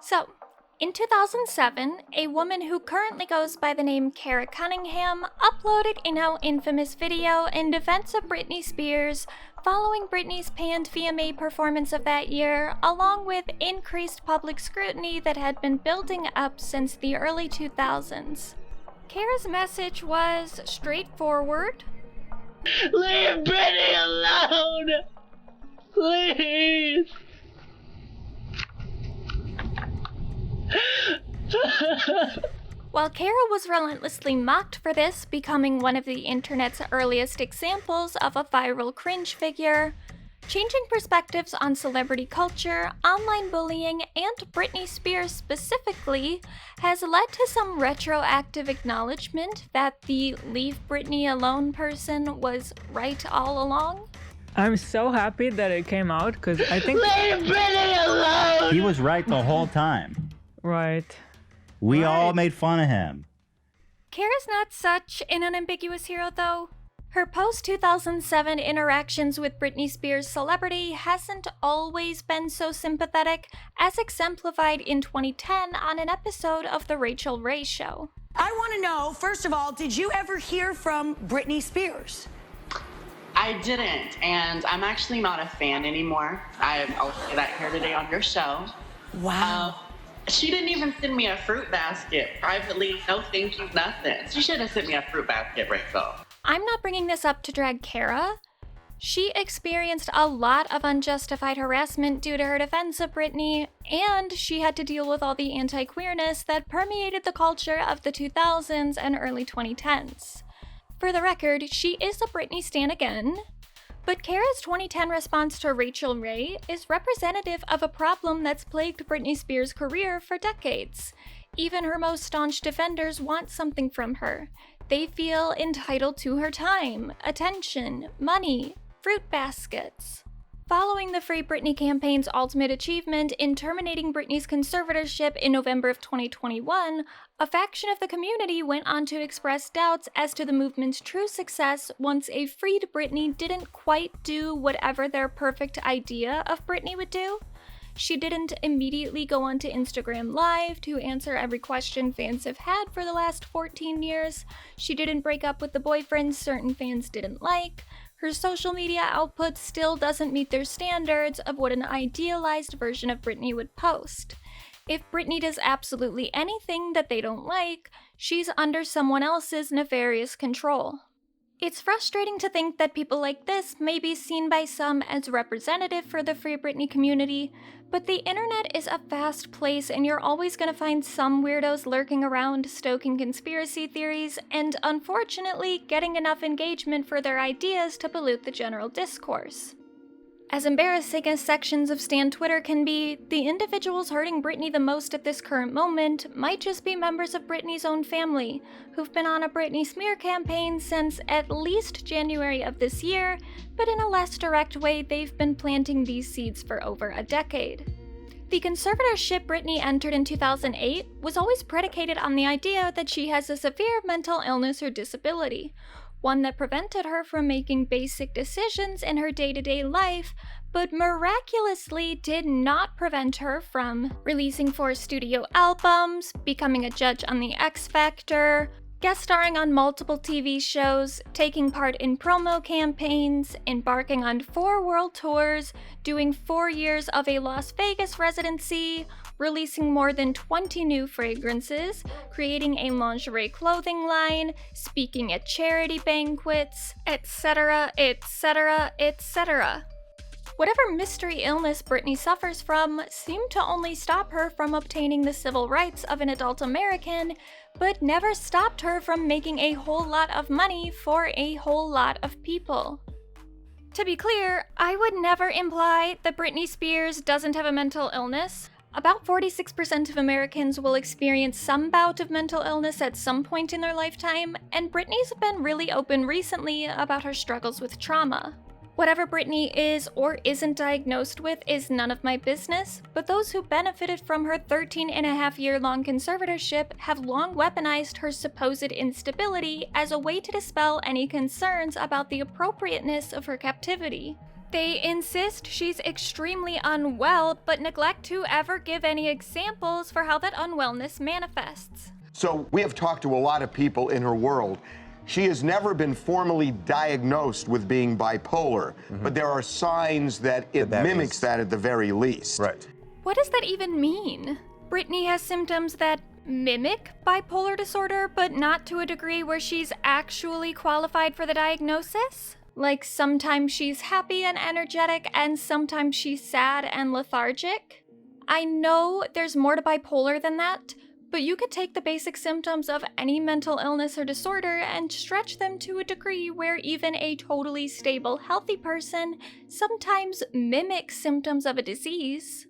So, in 2007, a woman who currently goes by the name Kara Cunningham uploaded a now infamous video in defense of Britney Spears following Britney's panned VMA performance of that year, along with increased public scrutiny that had been building up since the early 2000s. Kara's message was straightforward. Leave Britney alone! Please! While Kara was relentlessly mocked for this, becoming one of the internet's earliest examples of a viral cringe figure, changing perspectives on celebrity culture, online bullying, and Britney Spears specifically has led to some retroactive acknowledgement that the Leave Britney Alone person was right all along. I'm so happy that it came out because I think Leave Britney alone! He was right the whole time. right. We all made fun of him. Kara's not such an unambiguous hero, though. Her post-2007 interactions with Britney Spears' celebrity hasn't always been so sympathetic, as exemplified in 2010 on an episode of The Rachel Ray Show. I want to know, first of all, did you ever hear from Britney Spears? I didn't, and I'm actually not a fan anymore. I'll say that here today on your show. Wow. She didn't even send me a fruit basket privately. No thank you, nothing. She should have sent me a fruit basket, Rachel. I'm not bringing this up to drag Kara. She experienced a lot of unjustified harassment due to her defense of Britney, and she had to deal with all the anti-queerness that permeated the culture of the 2000s and early 2010s. For the record, she is a Britney stan again, but Kara's 2010 response to Rachel Ray is representative of a problem that's plagued Britney Spears' career for decades. Even her most staunch defenders want something from her. They feel entitled to her time, attention, money, fruit baskets. Following the Free Britney campaign's ultimate achievement in terminating Britney's conservatorship in November of 2021, a faction of the community went on to express doubts as to the movement's true success once a freed Britney didn't quite do whatever their perfect idea of Britney would do. She didn't immediately go onto Instagram Live to answer every question fans have had for the last 14 years. She didn't break up with the boyfriend certain fans didn't like. Her social media output still doesn't meet their standards of what an idealized version of Britney would post. If Britney does absolutely anything that they don't like, she's under someone else's nefarious control. It's frustrating to think that people like this may be seen by some as representative for the Free Britney community, but the internet is a vast place and you're always going to find some weirdos lurking around stoking conspiracy theories and, unfortunately, getting enough engagement for their ideas to pollute the general discourse. As embarrassing as sections of stan Twitter can be, the individuals hurting Britney the most at this current moment might just be members of Britney's own family, who've been on a Britney smear campaign since at least January of this year, but in a less direct way they've been planting these seeds for over a decade. The conservatorship Britney entered in 2008 was always predicated on the idea that she has a severe mental illness or disability, one that prevented her from making basic decisions in her day-to-day life, but miraculously did not prevent her from releasing 4 studio albums, becoming a judge on The X Factor, guest starring on multiple TV shows, taking part in promo campaigns, embarking on 4 world tours, doing 4 years of a Las Vegas residency, releasing more than 20 new fragrances, creating a lingerie clothing line, speaking at charity banquets, etc., etc., etc. Whatever mystery illness Britney suffers from seemed to only stop her from obtaining the civil rights of an adult American, but never stopped her from making a whole lot of money for a whole lot of people. To be clear, I would never imply that Britney Spears doesn't have a mental illness. About 46% of Americans will experience some bout of mental illness at some point in their lifetime, and Britney's been really open recently about her struggles with trauma. Whatever Britney is or isn't diagnosed with is none of my business, but those who benefited from her 13-and-a-half-year-long conservatorship have long weaponized her supposed instability as a way to dispel any concerns about the appropriateness of her captivity. They insist she's extremely unwell, but neglect to ever give any examples for how that unwellness manifests. So we have talked to a lot of people in her world. She has never been formally diagnosed with being bipolar, but there are signs that it mimics that at the very least. Right. What does that even mean? Britney has symptoms that mimic bipolar disorder, but not to a degree where she's actually qualified for the diagnosis? Like sometimes she's happy and energetic, and sometimes she's sad and lethargic? I know there's more to bipolar than that, but you could take the basic symptoms of any mental illness or disorder and stretch them to a degree where even a totally stable, healthy person sometimes mimics symptoms of a disease.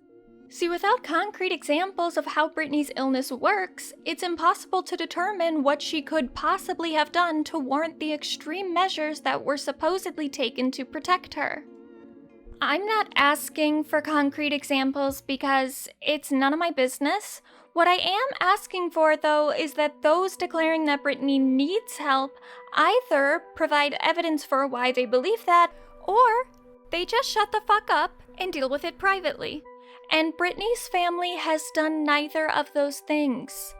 See, without concrete examples of how Britney's illness works, it's impossible to determine what she could possibly have done to warrant the extreme measures that were supposedly taken to protect her. I'm not asking for concrete examples because it's none of my business. What I am asking for, though, is that those declaring that Britney needs help either provide evidence for why they believe that, or they just shut the fuck up and deal with it privately. And Britney's family has done neither of those things.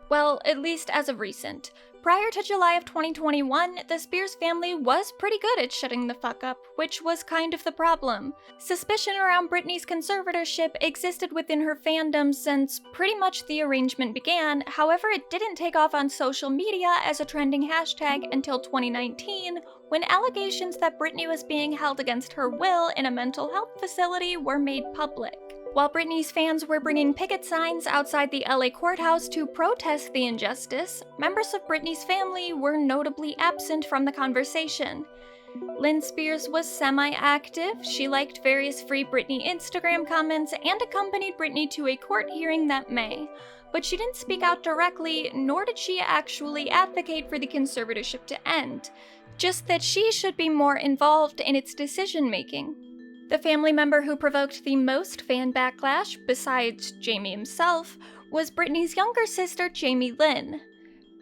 Well, at least as of recent. Prior to July of 2021, the Spears family was pretty good at shutting the fuck up, which was kind of the problem. Suspicion around Britney's conservatorship existed within her fandom since pretty much the arrangement began. However, it didn't take off on social media as a trending hashtag until 2019, when allegations that Britney was being held against her will in a mental health facility were made public. While Britney's fans were bringing picket signs outside the LA courthouse to protest the injustice, members of Britney's family were notably absent from the conversation. Lynn Spears was semi-active. She liked various Free Britney Instagram comments and accompanied Britney to a court hearing that May. But she didn't speak out directly, nor did she actually advocate for the conservatorship to end, just that she should be more involved in its decision-making. The family member who provoked the most fan backlash, besides Jamie himself, was Britney's younger sister, Jamie Lynn.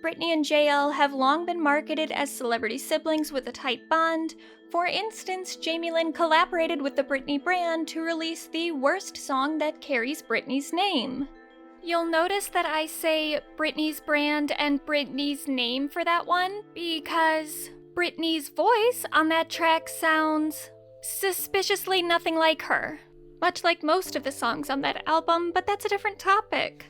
Britney and JL have long been marketed as celebrity siblings with a tight bond. For instance, Jamie Lynn collaborated with the Britney brand to release the worst song that carries Britney's name. You'll notice that I say Britney's brand and Britney's name for that one, because Britney's voice on that track sounds suspiciously nothing like her, much like most of the songs on that album, but that's a different topic.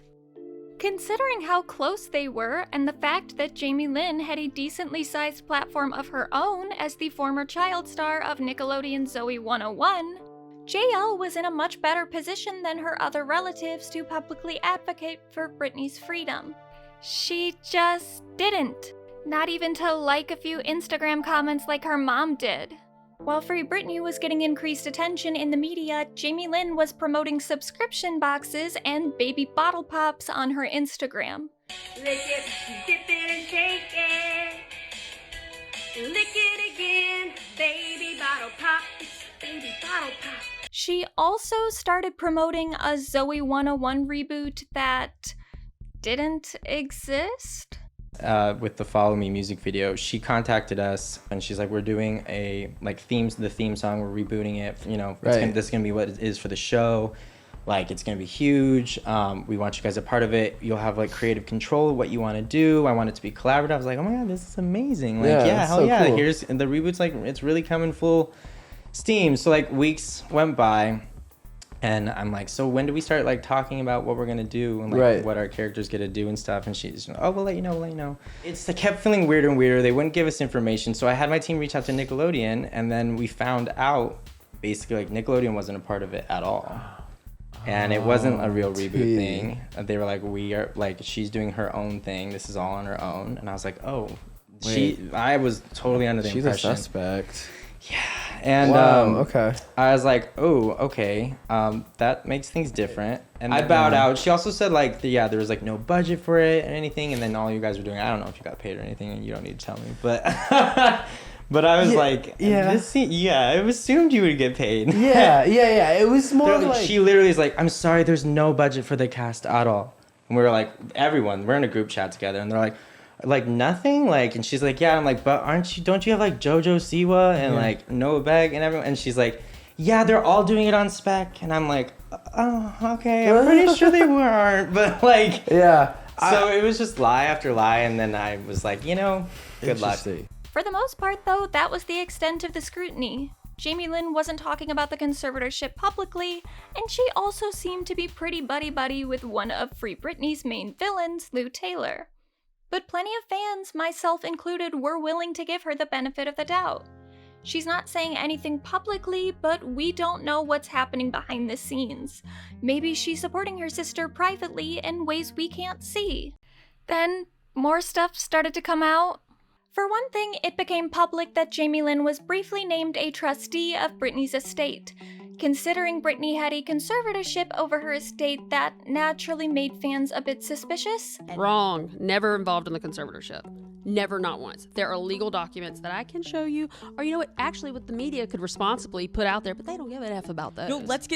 Considering how close they were, and the fact that Jamie Lynn had a decently sized platform of her own as the former child star of Nickelodeon's Zoey 101, JL was in a much better position than her other relatives to publicly advocate for Britney's freedom. She just didn't. Not even to like a few Instagram comments like her mom did. While Free Britney was getting increased attention in the media, Jamie Lynn was promoting subscription boxes and baby bottle pops on her Instagram. Lick it, dip it and shake it. Lick it again, baby bottle pop, baby bottle pop. She also started promoting a Zoey 101 reboot that didn't exist. With the Follow Me music video, she contacted us and she's like, we're doing the theme song, we're rebooting it, this is gonna be what it is for the show, like it's gonna be huge, we want you guys a part of it, you'll have like creative control of what you want to do, I want it to be collaborative. I was like, oh my god, this is amazing, like hell so yeah, cool. Here's the reboot's like, it's really coming full steam. So like weeks went by and I'm like, so when do we start like talking about what we're gonna do and like what our characters get to do and stuff? And she's, oh, we'll let you know. It kept feeling weirder and weirder. They wouldn't give us information. So I had my team reach out to Nickelodeon, and then we found out basically like Nickelodeon wasn't a part of it at all. And it wasn't a real reboot thing. They were like, we are like, she's doing her own thing. This is all on her own. And I was like, oh, I was totally under the impression. She's a suspect. Yeah. And okay. I was like, oh, okay, that makes things different. And I bowed out. She also said like, there was like no budget for it or anything. And then all you guys were doing, I don't know if you got paid or anything, and you don't need to tell me. But but I was like, I assumed you would get paid. Yeah. It was more like she literally is like, I'm sorry, there's no budget for the cast at all. And we were like, everyone, we're in a group chat together, and they're like nothing, like, and she's like, yeah. I'm like, but don't you have like JoJo Siwa and like Noah Beck and everyone? And she's like, yeah, they're all doing it on spec. And I'm like, oh, okay, I'm pretty sure they weren't. But like, yeah. So it was just lie after lie. And then I was like, you know, good luck. For the most part, though, that was the extent of the scrutiny. Jamie Lynn wasn't talking about the conservatorship publicly, and she also seemed to be pretty buddy-buddy with one of Free Britney's main villains, Lou Taylor. But plenty of fans, myself included, were willing to give her the benefit of the doubt. She's not saying anything publicly, but we don't know what's happening behind the scenes. Maybe she's supporting her sister privately in ways we can't see. Then, more stuff started to come out. For one thing, it became public that Jamie Lynn was briefly named a trustee of Britney's estate. Considering Britney had a conservatorship over her estate, that naturally made fans a bit suspicious. Wrong. Never involved in the conservatorship. Never, not once. There are legal documents that I can show you, or you know what, actually what the media could responsibly put out there, but they don't give an F about those. No, let's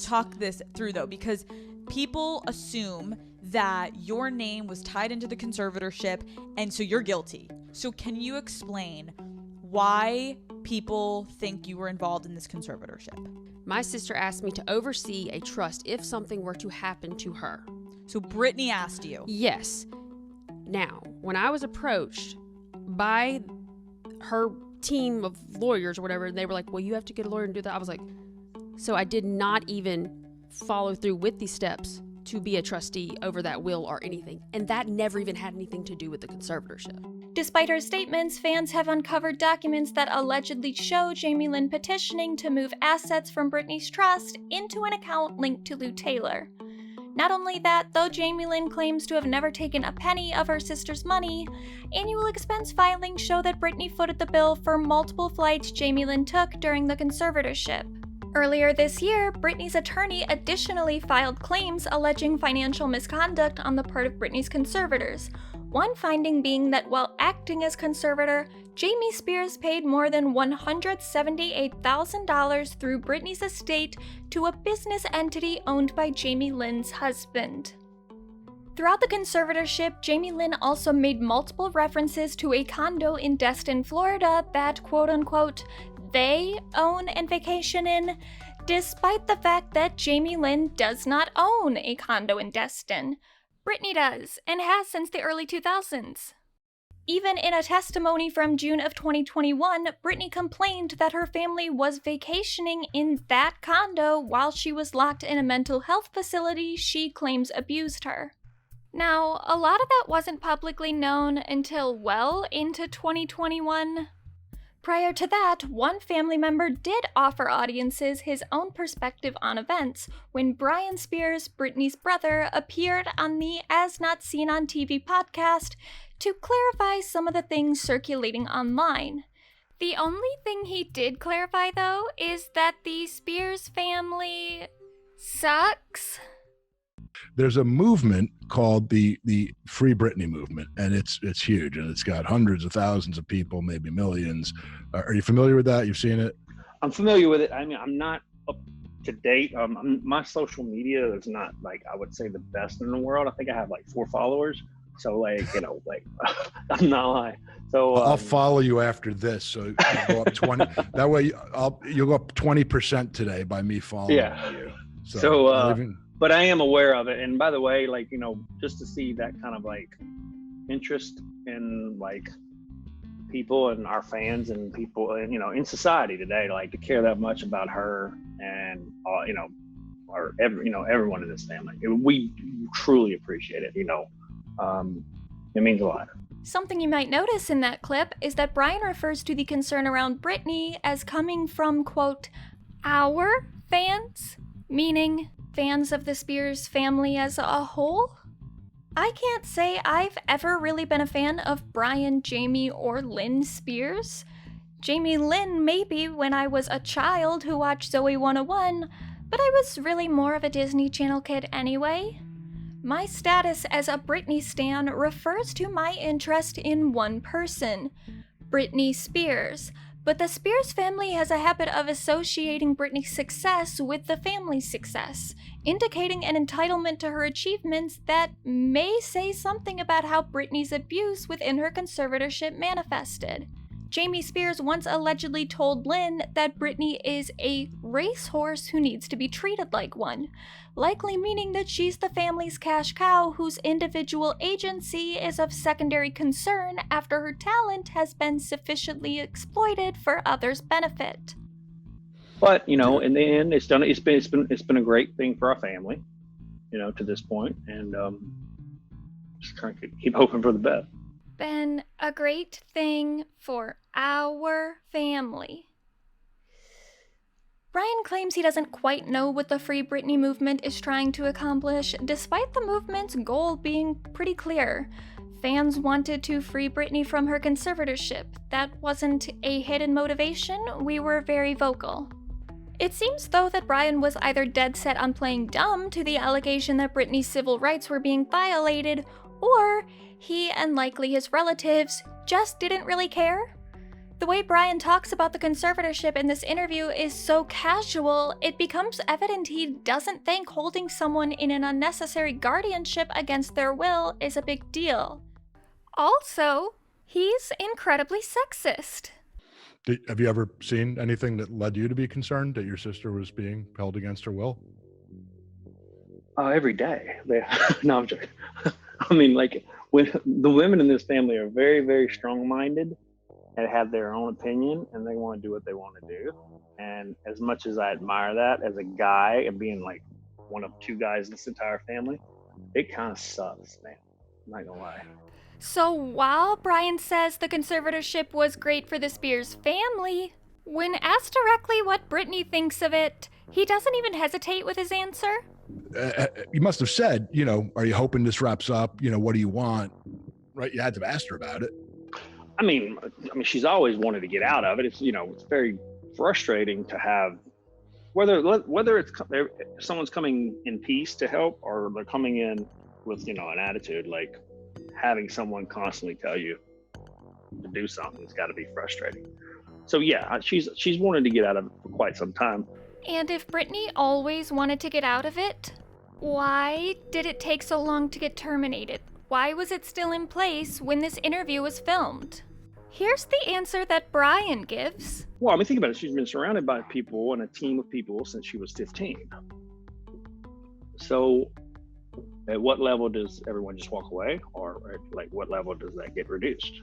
talk this through though, because people assume that your name was tied into the conservatorship, and so you're guilty. So can you explain why people think you were involved in this conservatorship? My sister asked me to oversee a trust if something were to happen to her. So Britney asked you? Yes. Now, when I was approached by her team of lawyers or whatever, and they were like, well, you have to get a lawyer and do that. I was like, so I did not even follow through with these steps to be a trustee over that will or anything. And that never even had anything to do with the conservatorship. Despite her statements, fans have uncovered documents that allegedly show Jamie Lynn petitioning to move assets from Britney's trust into an account linked to Lou Taylor. Not only that, though Jamie Lynn claims to have never taken a penny of her sister's money, annual expense filings show that Britney footed the bill for multiple flights Jamie Lynn took during the conservatorship. Earlier this year, Britney's attorney additionally filed claims alleging financial misconduct on the part of Britney's conservators, one finding being that while acting as conservator, Jamie Spears paid more than $178,000 through Britney's estate to a business entity owned by Jamie Lynn's husband. Throughout the conservatorship, Jamie Lynn also made multiple references to a condo in Destin, Florida that, quote-unquote, they own and vacation in, despite the fact that Jamie Lynn does not own a condo in Destin. Britney does, and has since the early 2000s. Even in a testimony from June of 2021, Britney complained that her family was vacationing in that condo while she was locked in a mental health facility she claims abused her. Now, a lot of that wasn't publicly known until well into 2021. Prior to that, one family member did offer audiences his own perspective on events when Brian Spears, Britney's brother, appeared on the As Not Seen on TV podcast to clarify some of the things circulating online. The only thing he did clarify, though, is that the Spears family sucks. There's a movement called the Free Britney movement, and it's huge, and it's got hundreds of thousands of people, maybe millions. Are you familiar with that? You've seen it? I'm familiar with it. I mean, I'm not up to date. My social media is not, like, I would say the best in the world. I think I have like 4 followers. So, like, you know, like, I'm not lying. So I'll follow you after this, so I'll go up 20. That way, you'll go up 20% today by me following you. But I am aware of it. And by the way, like, you know, just to see that kind of like interest in like people and our fans and people and, you know, in society today, like to care that much about her and, you know, or everyone in this family, we truly appreciate it. You know, it means a lot. Something you might notice in that clip is that Brian refers to the concern around Britney as coming from, quote, our fans, meaning fans of the Spears family as a whole? I can't say I've ever really been a fan of Brian, Jamie, or Lynn Spears. Jamie Lynn maybe when I was a child who watched Zoe 101, but I was really more of a Disney Channel kid anyway. My status as a Britney stan refers to my interest in one person, Britney Spears. But the Spears family has a habit of associating Britney's success with the family's success, indicating an entitlement to her achievements that may say something about how Britney's abuse within her conservatorship manifested. Jamie Spears once allegedly told Lynn that Britney is a racehorse who needs to be treated like one, likely meaning that she's the family's cash cow whose individual agency is of secondary concern after her talent has been sufficiently exploited for others' benefit. But in the end, it's been a great thing for our family, to this point, and just trying to keep hoping for the best. Been a great thing for our family. Brian claims he doesn't quite know what the Free Britney movement is trying to accomplish, despite the movement's goal being pretty clear. Fans wanted to free Britney from her conservatorship. That wasn't a hidden motivation, we were very vocal. It seems, though, that Brian was either dead set on playing dumb to the allegation that Britney's civil rights were being violated, or he and likely his relatives just didn't really care. The way Brian talks about the conservatorship in this interview is so casual, it becomes evident he doesn't think holding someone in an unnecessary guardianship against their will is a big deal. Also, he's incredibly sexist. Have you ever seen anything that led you to be concerned that your sister was being held against her will? Every day. No, I'm joking. I mean, when the women in this family are very, very strong-minded and have their own opinion, and they want to do what they want to do. And as much as I admire that as a guy and being one of two guys in this entire family, it kind of sucks, man. I'm not gonna lie. So while Brian says the conservatorship was great for the Spears family, when asked directly what Britney thinks of it, he doesn't even hesitate with his answer. You must have said, are you hoping this wraps up? What do you want? Right? You had to have asked her about it. I mean, she's always wanted to get out of it. It's, it's very frustrating to have, whether it's someone's coming in peace to help or they're coming in with, an attitude, having someone constantly tell you to do something, it's got to be frustrating. So yeah, she's wanted to get out of it for quite some time. And if Britney always wanted to get out of it, why did it take so long to get terminated? Why was it still in place when this interview was filmed? Here's the answer that Brian gives. Well, think about it. She's been surrounded by people and a team of people since she was 15. So at what level does everyone just walk away? Or at what level does that get reduced,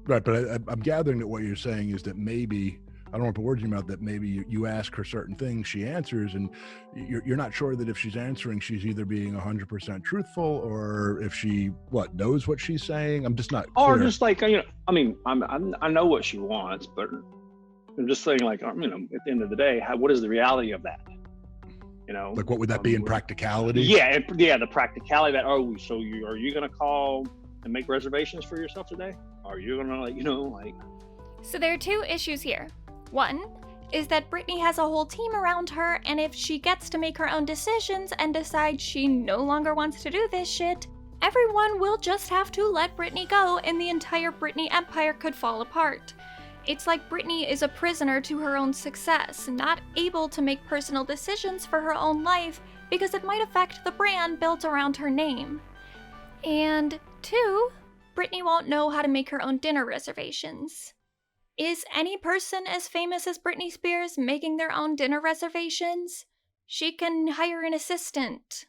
Right, but I'm gathering that what you're saying is that maybe, I don't want to put words in your mouth, that maybe you ask her certain things, she answers, and you're not sure that if she's answering, she's either being 100% truthful or if she, knows what she's saying? I'm just not clear. Or just I know what she wants, but I'm just saying at the end of the day, what is the reality of that? What would that be in practicality? Yeah, the practicality that, are you going to call and make reservations for yourself today? Are you going to So there are two issues here. One is that Britney has a whole team around her, and if she gets to make her own decisions and decides she no longer wants to do this shit, everyone will just have to let Britney go and the entire Britney empire could fall apart. It's like Britney is a prisoner to her own success, not able to make personal decisions for her own life because it might affect the brand built around her name. And two, Britney won't know how to make her own dinner reservations. Is any person as famous as Britney Spears making their own dinner reservations? She can hire an assistant.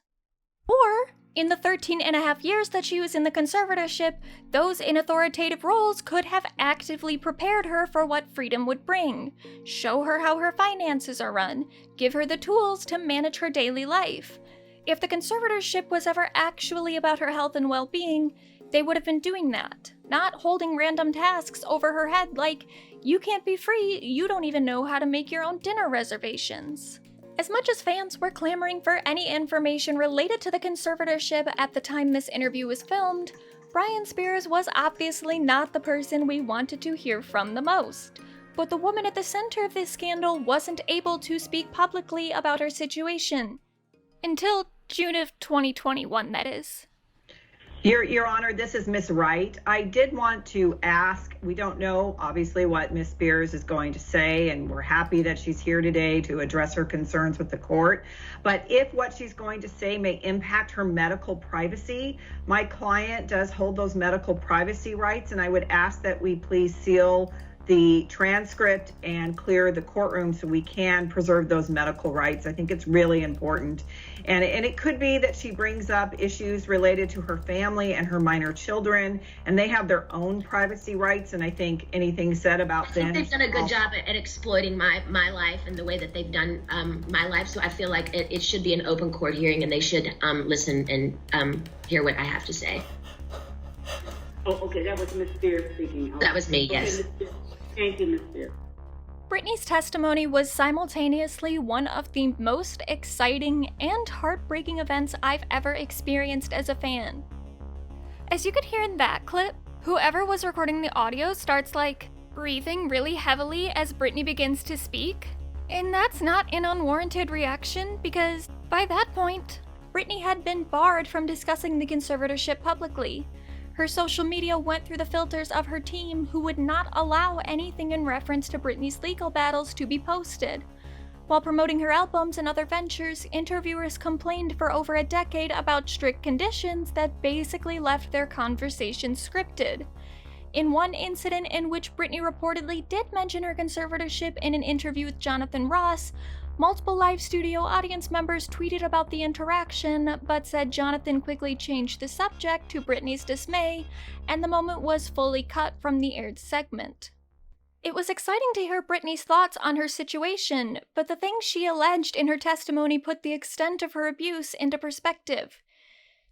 Or, in the 13.5 years that she was in the conservatorship, those in authoritative roles could have actively prepared her for what freedom would bring, show her how her finances are run, give her the tools to manage her daily life. If the conservatorship was ever actually about her health and well-being, they would have been doing that, not holding random tasks over her head like, you can't be free, you don't even know how to make your own dinner reservations. As much as fans were clamoring for any information related to the conservatorship at the time this interview was filmed, Brian Spears was obviously not the person we wanted to hear from the most. But the woman at the center of this scandal wasn't able to speak publicly about her situation. Until June of 2021, that is. Your Honor, this is Miss Wright. I did want to ask, we don't know obviously what Miss Spears is going to say, and we're happy that she's here today to address her concerns with the court. But if what she's going to say may impact her medical privacy, my client does hold those medical privacy rights, and I would ask that we please seal the transcript and clear the courtroom so we can preserve those medical rights. I think it's really important. And it could be that she brings up issues related to her family and her minor children, and they have their own privacy rights. And I think anything said about them. I think they've done a good job at exploiting my life and the way that they've done my life. So I feel like it should be an open court hearing, and they should listen and hear what I have to say. Oh, okay, that was Ms. Spears speaking. That was me, yes. Thank you, Ms. Spears. Britney's testimony was simultaneously one of the most exciting and heartbreaking events I've ever experienced as a fan. As you could hear in that clip, whoever was recording the audio starts like breathing really heavily as Britney begins to speak. And that's not an unwarranted reaction because by that point, Britney had been barred from discussing the conservatorship publicly. Her social media went through the filters of her team, who would not allow anything in reference to Britney's legal battles to be posted. While promoting her albums and other ventures, interviewers complained for over a decade about strict conditions that basically left their conversations scripted. In one incident in which Britney reportedly did mention her conservatorship in an interview with Jonathan Ross, multiple live studio audience members tweeted about the interaction, but said Jonathan quickly changed the subject to Britney's dismay, and the moment was fully cut from the aired segment. It was exciting to hear Britney's thoughts on her situation, but the things she alleged in her testimony put the extent of her abuse into perspective.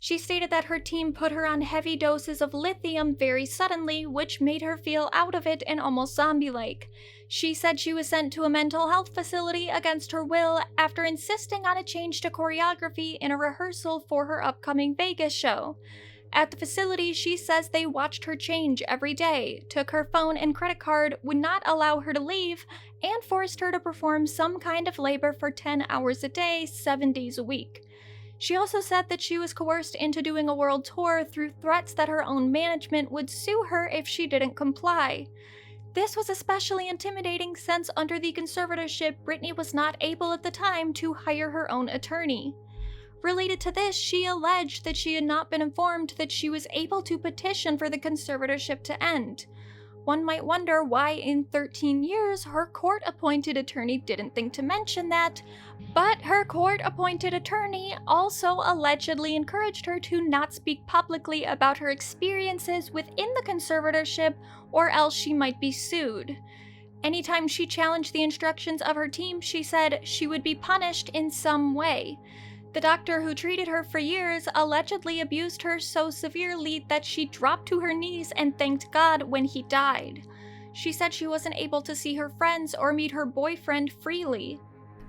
She stated that her team put her on heavy doses of lithium very suddenly, which made her feel out of it and almost zombie-like. She said she was sent to a mental health facility against her will after insisting on a change to choreography in a rehearsal for her upcoming Vegas show. At the facility, she says they watched her change every day, took her phone and credit card, would not allow her to leave, and forced her to perform some kind of labor for 10 hours a day, 7 days a week. She also said that she was coerced into doing a world tour through threats that her own management would sue her if she didn't comply. This was especially intimidating since under the conservatorship, Britney was not able at the time to hire her own attorney. Related to this, she alleged that she had not been informed that she was able to petition for the conservatorship to end. One might wonder why in 13 years her court-appointed attorney didn't think to mention that, but her court-appointed attorney also allegedly encouraged her to not speak publicly about her experiences within the conservatorship or else she might be sued. Anytime she challenged the instructions of her team, she said she would be punished in some way. The doctor who treated her for years allegedly abused her so severely that she dropped to her knees and thanked God when he died. She said she wasn't able to see her friends or meet her boyfriend freely.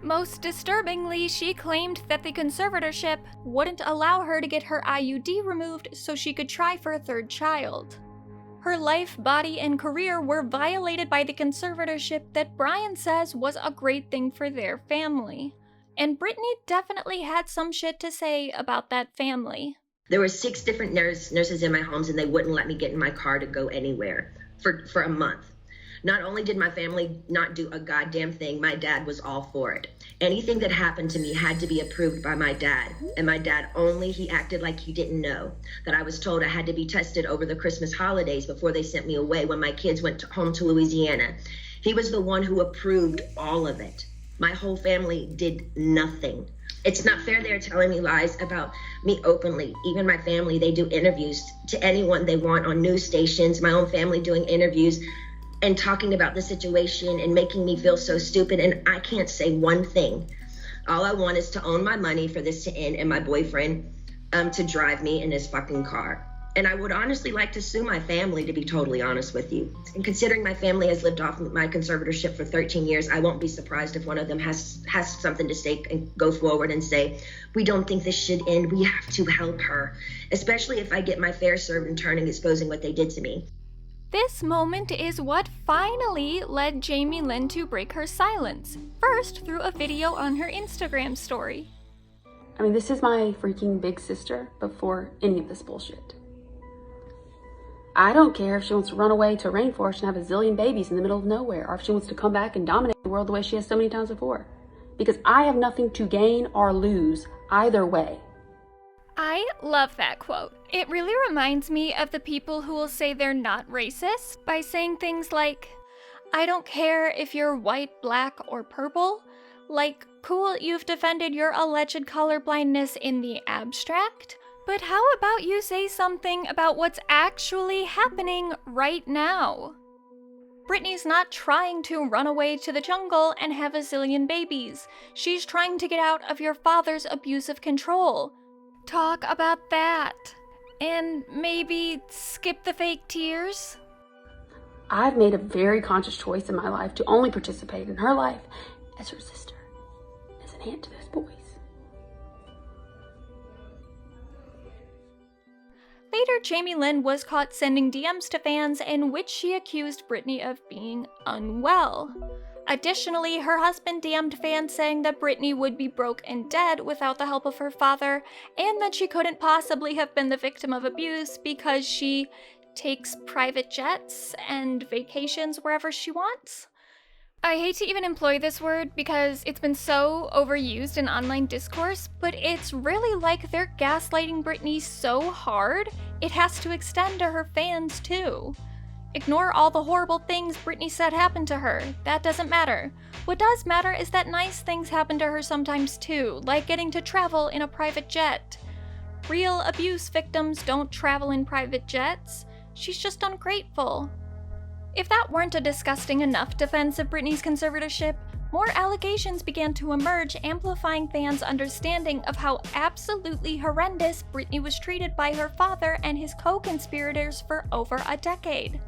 Most disturbingly, she claimed that the conservatorship wouldn't allow her to get her IUD removed so she could try for a third child. Her life, body, and career were violated by the conservatorship that Brian says was a great thing for their family. And Britney definitely had some shit to say about that family. There were 6 different nurses in my homes, and they wouldn't let me get in my car to go anywhere for a month. Not only did my family not do a goddamn thing, my dad was all for it. Anything that happened to me had to be approved by my dad. And my dad he acted like he didn't know that I was told I had to be tested over the Christmas holidays before they sent me away when my kids went home to Louisiana. He was the one who approved all of it. My whole family did nothing. It's not fair they're telling me lies about me openly. Even my family, they do interviews to anyone they want on news stations. My own family doing interviews and talking about the situation and making me feel so stupid. And I can't say one thing. All I want is to own my money for this to end and my boyfriend to drive me in his fucking car. And I would honestly like to sue my family, to be totally honest with you. And considering my family has lived off my conservatorship for 13 years, I won't be surprised if one of them has something to say and go forward and say, we don't think this should end. We have to help her, especially if I get my fair served in turning exposing what they did to me. This moment is what finally led Jamie Lynn to break her silence, first through a video on her Instagram story. I mean, this is my freaking big sister before any of this bullshit. I don't care if she wants to run away to a rainforest and have a zillion babies in the middle of nowhere, or if she wants to come back and dominate the world the way she has so many times before. Because I have nothing to gain or lose either way. I love that quote. It really reminds me of the people who will say they're not racist by saying things like, I don't care if you're white, black, or purple. Like, cool, you've defended your alleged colorblindness in the abstract, but how about you say something about what's actually happening right now? Britney's not trying to run away to the jungle and have a zillion babies. She's trying to get out of your father's abusive control. Talk about that. And maybe skip the fake tears. I've made a very conscious choice in my life to only participate in her life as her sister, as an aunt to those boys. Later, Jamie Lynn was caught sending DMs to fans in which she accused Britney of being unwell. Additionally, her husband DM'd fans saying that Britney would be broke and dead without the help of her father, and that she couldn't possibly have been the victim of abuse because she takes private jets and vacations wherever she wants. I hate to even employ this word because it's been so overused in online discourse, but it's really like they're gaslighting Britney so hard, it has to extend to her fans too. Ignore all the horrible things Britney said happened to her. That doesn't matter. What does matter is that nice things happen to her sometimes too, like getting to travel in a private jet. Real abuse victims don't travel in private jets. She's just ungrateful. If that weren't a disgusting enough defense of Britney's conservatorship, more allegations began to emerge, amplifying fans' understanding of how absolutely horrendous Britney was treated by her father and his co-conspirators for over a decade.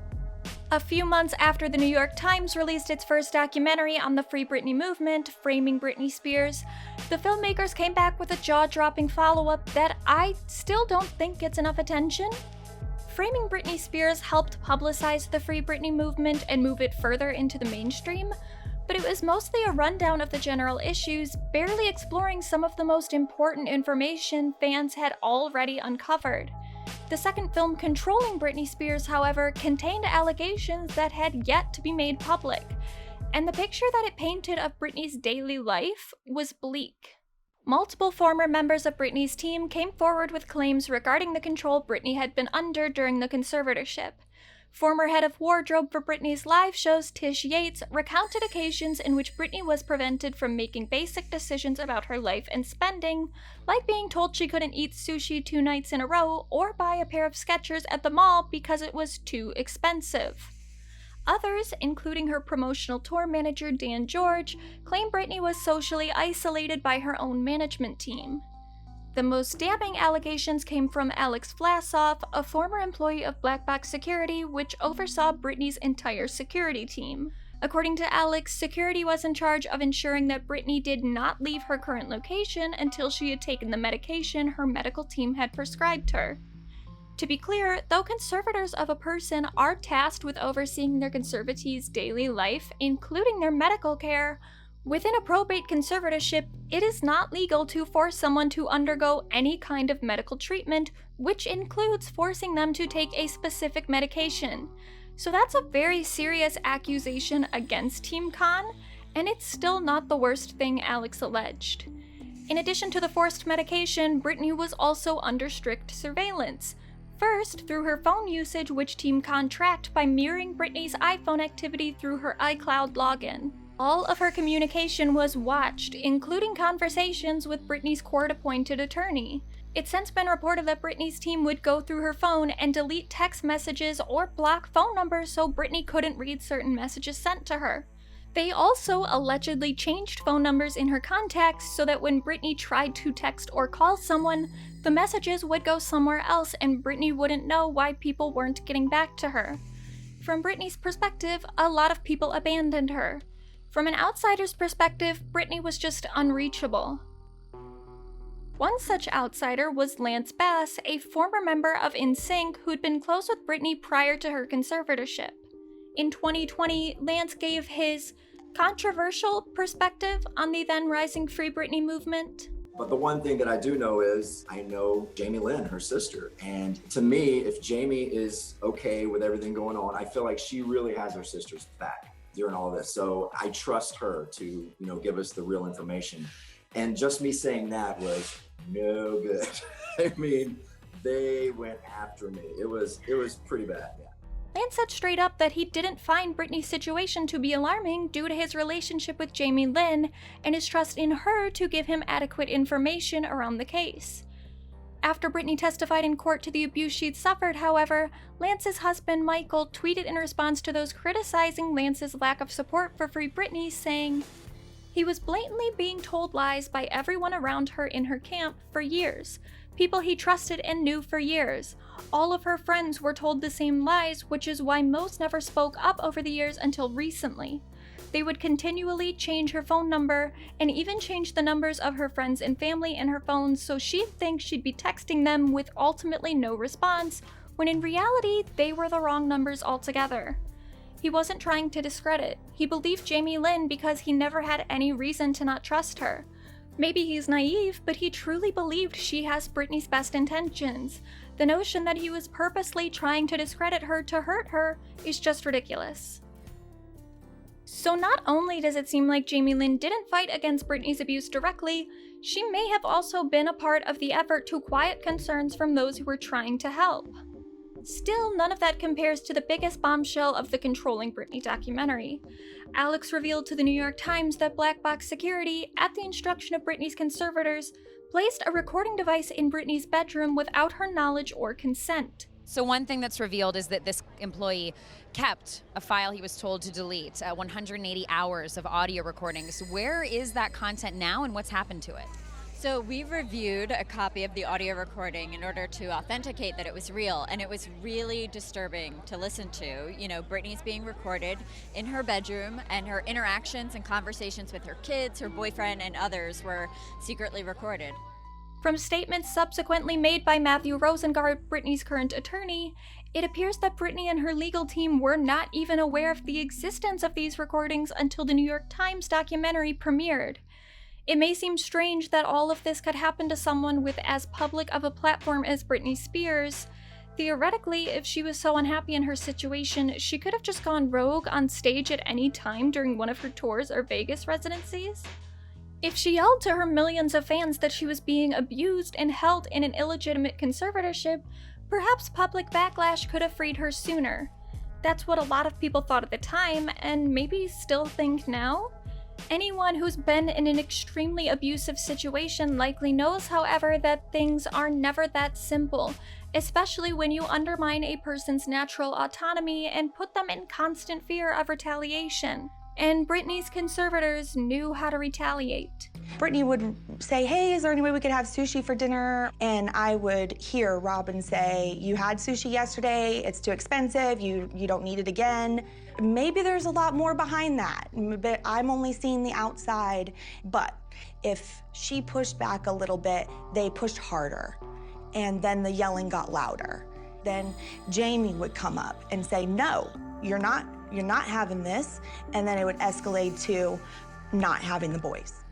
A few months after the New York Times released its first documentary on the Free Britney movement, Framing Britney Spears, the filmmakers came back with a jaw-dropping follow-up that I still don't think gets enough attention. Framing Britney Spears helped publicize the Free Britney movement and move it further into the mainstream, but it was mostly a rundown of the general issues, barely exploring some of the most important information fans had already uncovered. The second film, Controlling Britney Spears, however, contained allegations that had yet to be made public, and the picture that it painted of Britney's daily life was bleak. Multiple former members of Britney's team came forward with claims regarding the control Britney had been under during the conservatorship. Former head of wardrobe for Britney's live shows, Tish Yates, recounted occasions in which Britney was prevented from making basic decisions about her life and spending, like being told she couldn't eat sushi 2 nights in a row or buy a pair of Skechers at the mall because it was too expensive. Others, including her promotional tour manager Dan George, claim Britney was socially isolated by her own management team. The most damning allegations came from Alex Vlasov, a former employee of Black Box Security, which oversaw Britney's entire security team. According to Alex, security was in charge of ensuring that Britney did not leave her current location until she had taken the medication her medical team had prescribed her. To be clear, though conservators of a person are tasked with overseeing their conservatee's daily life, including their medical care, within a probate conservatorship, it is not legal to force someone to undergo any kind of medical treatment, which includes forcing them to take a specific medication. So that's a very serious accusation against Team Khan, and it's still not the worst thing Alex alleged. In addition to the forced medication, Britney was also under strict surveillance. First, through her phone usage, which Team Khan tracked by mirroring Britney's iPhone activity through her iCloud login. All of her communication was watched, including conversations with Britney's court-appointed attorney. It's since been reported that Britney's team would go through her phone and delete text messages or block phone numbers so Britney couldn't read certain messages sent to her. They also allegedly changed phone numbers in her contacts so that when Britney tried to text or call someone, the messages would go somewhere else and Britney wouldn't know why people weren't getting back to her. From Britney's perspective, a lot of people abandoned her. From an outsider's perspective, Britney was just unreachable. One such outsider was Lance Bass, a former member of NSYNC who'd been close with Britney prior to her conservatorship. In 2020, Lance gave his controversial perspective on the then rising Free Britney movement. But the one thing that I do know is I know Jamie Lynn, her sister. And to me, if Jamie is okay with everything going on, I feel like she really has her sister's back during all this. So I trust her to, give us the real information. And just me saying that was no good. I mean, they went after me. It was pretty bad, yeah. Lance said straight up that he didn't find Britney's situation to be alarming due to his relationship with Jamie Lynn and his trust in her to give him adequate information around the case. After Britney testified in court to the abuse she'd suffered, however, Lance's husband Michael tweeted in response to those criticizing Lance's lack of support for Free Britney, saying, "He was blatantly being told lies by everyone around her in her camp for years. People he trusted and knew for years. All of her friends were told the same lies, which is why most never spoke up over the years until recently. They would continually change her phone number and even change the numbers of her friends and family in her phone so she'd think she'd be texting them with ultimately no response, when in reality, they were the wrong numbers altogether. He wasn't trying to discredit. He believed Jamie Lynn because he never had any reason to not trust her. Maybe he's naive, but he truly believed she has Britney's best intentions. The notion that he was purposely trying to discredit her to hurt her is just ridiculous." So not only does it seem like Jamie Lynn didn't fight against Britney's abuse directly, she may have also been a part of the effort to quiet concerns from those who were trying to help. Still, none of that compares to the biggest bombshell of the Controlling Britney documentary. Alex revealed to the New York Times that Black Box Security, at the instruction of Britney's conservators, placed a recording device in Britney's bedroom without her knowledge or consent. So one thing that's revealed is that this employee kept a file he was told to delete, 180 hours of audio recordings. Where is that content now and what's happened to it? So we reviewed a copy of the audio recording in order to authenticate that it was real, and it was really disturbing to listen to. Britney's being recorded in her bedroom, and her interactions and conversations with her kids, her boyfriend, and others were secretly recorded. From statements subsequently made by Matthew Rosengard, Britney's current attorney, it appears that Britney and her legal team were not even aware of the existence of these recordings until the New York Times documentary premiered. It may seem strange that all of this could happen to someone with as public of a platform as Britney Spears. Theoretically, if she was so unhappy in her situation, she could have just gone rogue on stage at any time during one of her tours or Vegas residencies. If she yelled to her millions of fans that she was being abused and held in an illegitimate conservatorship, perhaps public backlash could have freed her sooner. That's what a lot of people thought at the time, and maybe still think now. Anyone who's been in an extremely abusive situation likely knows, however, that things are never that simple, especially when you undermine a person's natural autonomy and put them in constant fear of retaliation. And Britney's conservators knew how to retaliate. Britney would say, "Hey, is there any way we could have sushi for dinner?" And I would hear Robin say, "You had sushi yesterday, it's too expensive, you don't need it again." Maybe there's a lot more behind that, but I'm only seeing the outside. But if she pushed back a little bit, they pushed harder, and then the yelling got louder. Then Jamie would come up and say, "No, you're not having this," and then it would escalate to not having the boys.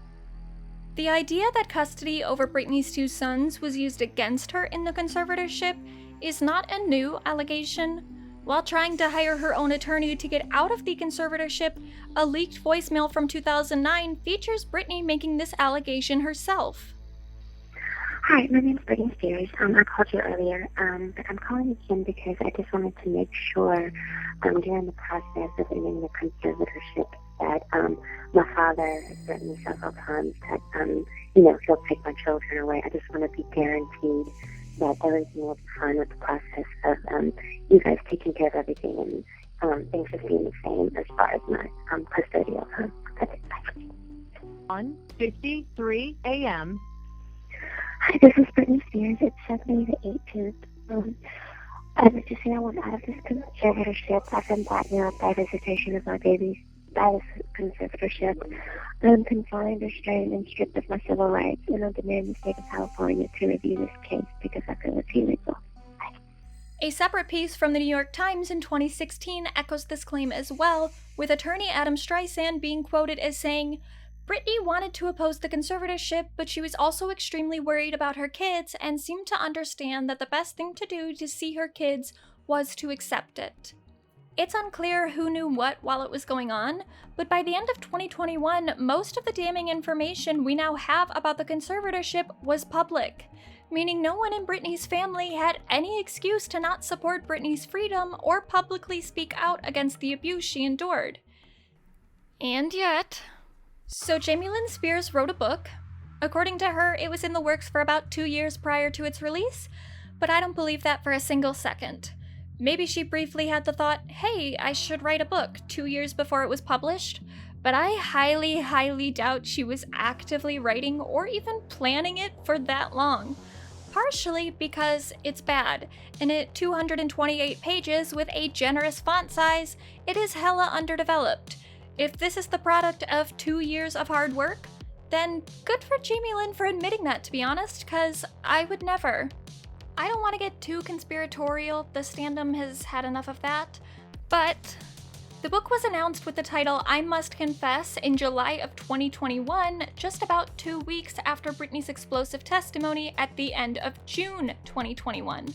The idea that custody over Britney's two sons was used against her in the conservatorship is not a new allegation. While trying to hire her own attorney to get out of the conservatorship, a leaked voicemail from 2009 features Britney making this allegation herself. Hi, my name is Britney Spears. I called you earlier, but I'm calling again because I just wanted to make sure during the process of ending the conservatorship that my father has threatened me several times that, he'll take my children away. I just want to be guaranteed that everything will be fine with the process of you guys taking care of everything and things just being the same as far as my custodial home. That's it. Bye. 1:53 a.m. Hi, this is Britney Spears. It's Saturday the 18th. I was just saying I want out of this conservatorship. I've been blackmailed by visitation of my babies by this conservatorship. I'm confined, restrained, and stripped of my civil rights, and I'm demanding the state of California to review this case because I feel it's illegal. A separate piece from the New York Times in 2016 echoes this claim as well, with attorney Adam Streisand being quoted as saying, Britney wanted to oppose the conservatorship, but she was also extremely worried about her kids and seemed to understand that the best thing to do to see her kids was to accept it. It's unclear who knew what while it was going on, but by the end of 2021, most of the damning information we now have about the conservatorship was public, meaning no one in Britney's family had any excuse to not support Britney's freedom or publicly speak out against the abuse she endured. And yet... So Jamie Lynn Spears wrote a book. According to her, it was in the works for about 2 years prior to its release, but I don't believe that for a single second. Maybe she briefly had the thought, hey, I should write a book 2 years before it was published, but I highly, highly doubt she was actively writing or even planning it for that long. Partially because it's bad, and at 228 pages with a generous font size, it is hella underdeveloped. If this is the product of 2 years of hard work, then good for Jamie Lynn for admitting that, to be honest, cause I would never. I don't want to get too conspiratorial, the standum has had enough of that, but the book was announced with the title I Must Confess in July of 2021, just about 2 weeks after Britney's explosive testimony at the end of June 2021.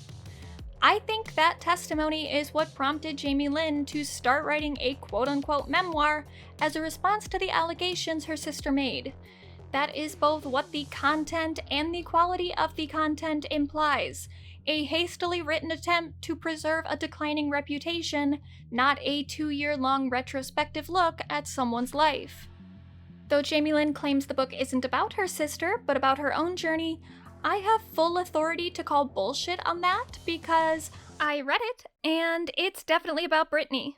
I think that testimony is what prompted Jamie Lynn to start writing a quote-unquote memoir as a response to the allegations her sister made. That is both what the content and the quality of the content implies. A hastily written attempt to preserve a declining reputation, not a 2-year-long retrospective look at someone's life. Though Jamie Lynn claims the book isn't about her sister, but about her own journey, I have full authority to call bullshit on that because I read it, and it's definitely about Britney.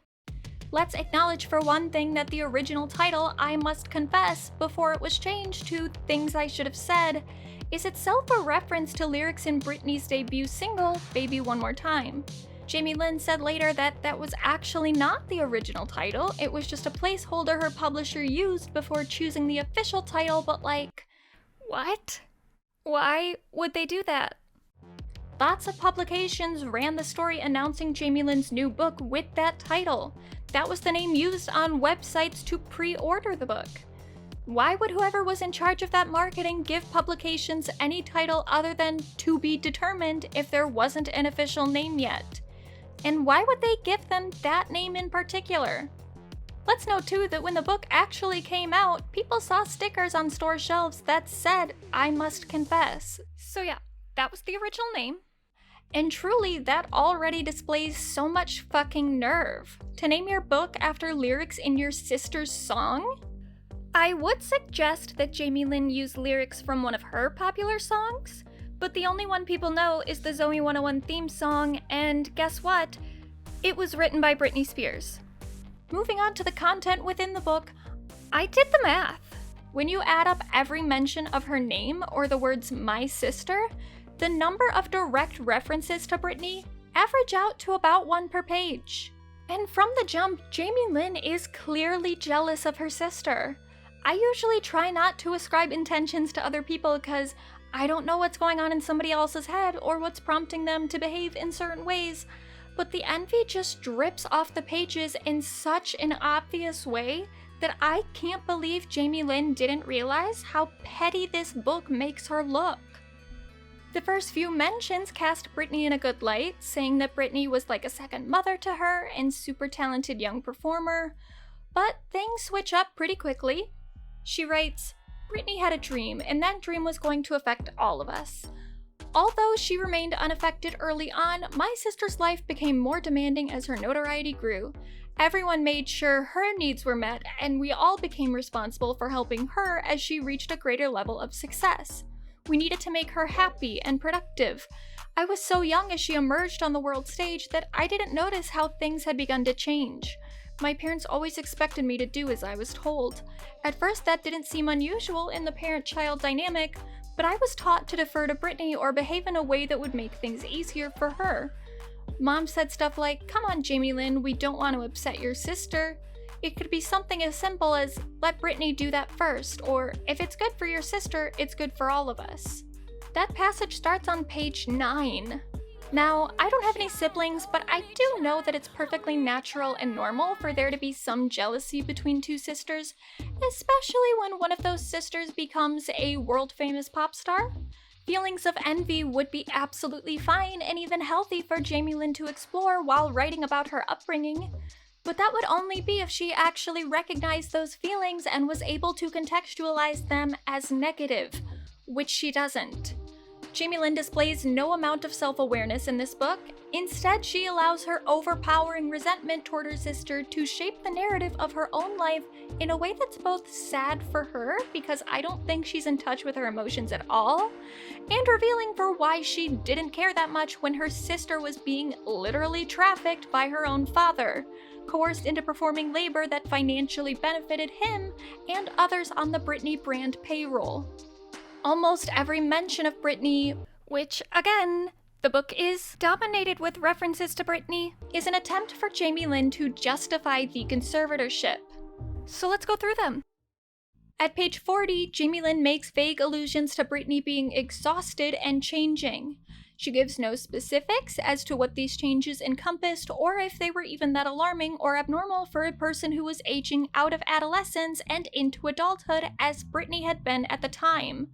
Let's acknowledge for one thing that the original title, I Must Confess, before it was changed to Things I Should Have Said, is itself a reference to lyrics in Britney's debut single, Baby One More Time. Jamie Lynn said later that that was actually not the original title, it was just a placeholder her publisher used before choosing the official title, but like, what? Why would they do that? Lots of publications ran the story announcing Jamie Lynn's new book with that title. That was the name used on websites to pre-order the book. Why would whoever was in charge of that marketing give publications any title other than to be determined if there wasn't an official name yet? And why would they give them that name in particular? Let's note too that when the book actually came out, people saw stickers on store shelves that said, I Must Confess. So yeah, that was the original name. And truly, that already displays so much fucking nerve. To name your book after lyrics in your sister's song? I would suggest that Jamie Lynn use lyrics from one of her popular songs, but the only one people know is the Zoe 101 theme song, and guess what? It was written by Britney Spears. Moving on to the content within the book, I did the math. When you add up every mention of her name or the words my sister, the number of direct references to Britney average out to about 1 per page. And from the jump, Jamie Lynn is clearly jealous of her sister. I usually try not to ascribe intentions to other people because I don't know what's going on in somebody else's head or what's prompting them to behave in certain ways, but the envy just drips off the pages in such an obvious way that I can't believe Jamie Lynn didn't realize how petty this book makes her look. The first few mentions cast Britney in a good light, saying that Britney was like a second mother to her and super talented young performer, but things switch up pretty quickly. She writes, Britney had a dream, and that dream was going to affect all of us. Although she remained unaffected early on, my sister's life became more demanding as her notoriety grew. Everyone made sure her needs were met, and we all became responsible for helping her as she reached a greater level of success. We needed to make her happy and productive. I was so young as she emerged on the world stage that I didn't notice how things had begun to change. My parents always expected me to do as I was told. At first, that didn't seem unusual in the parent-child dynamic, but I was taught to defer to Britney or behave in a way that would make things easier for her. Mom said stuff like, come on, Jamie Lynn, we don't want to upset your sister. It could be something as simple as, let Britney do that first, or if it's good for your sister, it's good for all of us. That passage starts on page 9. Now, I don't have any siblings, but I do know that it's perfectly natural and normal for there to be some jealousy between two sisters, especially when one of those sisters becomes a world-famous pop star. Feelings of envy would be absolutely fine and even healthy for Jamie Lynn to explore while writing about her upbringing. But that would only be if she actually recognized those feelings and was able to contextualize them as negative, which she doesn't. Jamie Lynn displays no amount of self-awareness in this book. Instead, she allows her overpowering resentment toward her sister to shape the narrative of her own life in a way that's both sad for her, because I don't think she's in touch with her emotions at all, and revealing for why she didn't care that much when her sister was being literally trafficked by her own father, coerced into performing labor that financially benefited him and others on the Britney brand payroll. Almost every mention of Britney, which, again, the book is dominated with references to Britney, is an attempt for Jamie Lynn to justify the conservatorship. So let's go through them. At page 40, Jamie Lynn makes vague allusions to Britney being exhausted and changing. She gives no specifics as to what these changes encompassed or if they were even that alarming or abnormal for a person who was aging out of adolescence and into adulthood as Britney had been at the time.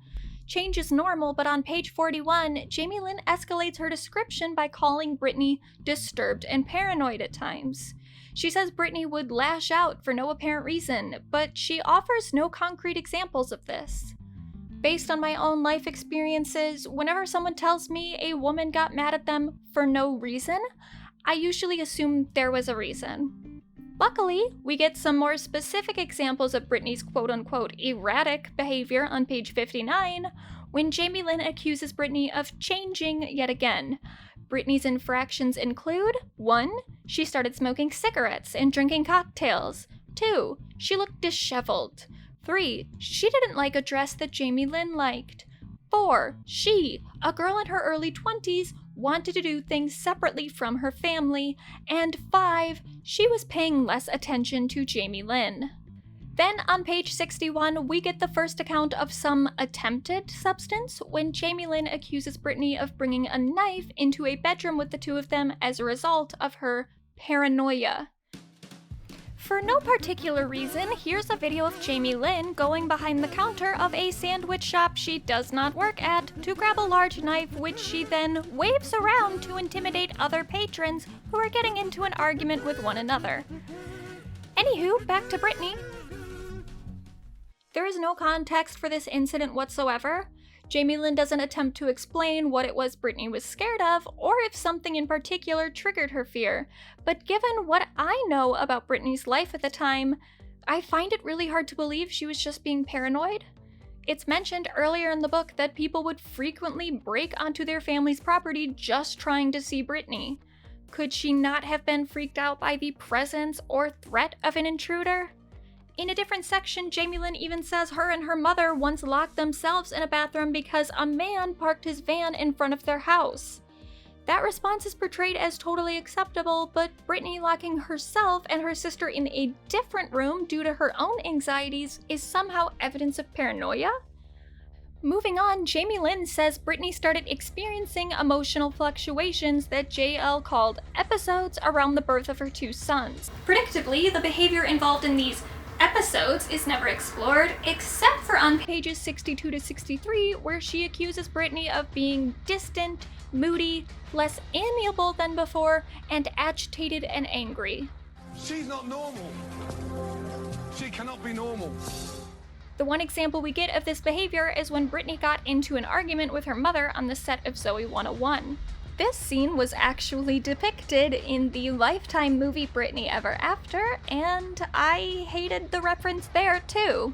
Change is normal, but on page 41, Jamie Lynn escalates her description by calling Britney disturbed and paranoid at times. She says Britney would lash out for no apparent reason, but she offers no concrete examples of this. Based on my own life experiences, whenever someone tells me a woman got mad at them for no reason, I usually assume there was a reason. Luckily, we get some more specific examples of Britney's quote-unquote erratic behavior on page 59, when Jamie Lynn accuses Britney of changing yet again. Britney's infractions include: 1. She started smoking cigarettes and drinking cocktails. 2. She looked disheveled. 3. She didn't like a dress that Jamie Lynn liked. 4. She, a girl in her early 20s, wanted to do things separately from her family. And 5. She was paying less attention to Jamie Lynn. Then on page 61, we get the first account of some attempted substance when Jamie Lynn accuses Britney of bringing a knife into a bedroom with the two of them as a result of her paranoia. For no particular reason, here's a video of Jamie Lynn going behind the counter of a sandwich shop she does not work at to grab a large knife, which she then waves around to intimidate other patrons who are getting into an argument with one another. Anywho, back to Britney. There is no context for this incident whatsoever. Jamie Lynn doesn't attempt to explain what it was Britney was scared of, or if something in particular triggered her fear. But given what I know about Britney's life at the time, I find it really hard to believe she was just being paranoid. It's mentioned earlier in the book that people would frequently break onto their family's property just trying to see Britney. Could she not have been freaked out by the presence or threat of an intruder? In a different section, Jamie Lynn even says her and her mother once locked themselves in a bathroom because a man parked his van in front of their house. That response is portrayed as totally acceptable, but Britney locking herself and her sister in a different room due to her own anxieties is somehow evidence of paranoia? Moving on, Jamie Lynn says Britney started experiencing emotional fluctuations that JL called episodes around the birth of her two sons. Predictably, the behavior involved in these episodes is never explored, except for on pages 62 to 63, where she accuses Britney of being distant, moody, less amiable than before, and agitated and angry. She's not normal. She cannot be normal. The one example we get of this behavior is when Britney got into an argument with her mother on the set of Zoe 101. This scene was actually depicted in the Lifetime movie Britney Ever After, and I hated the reference there too.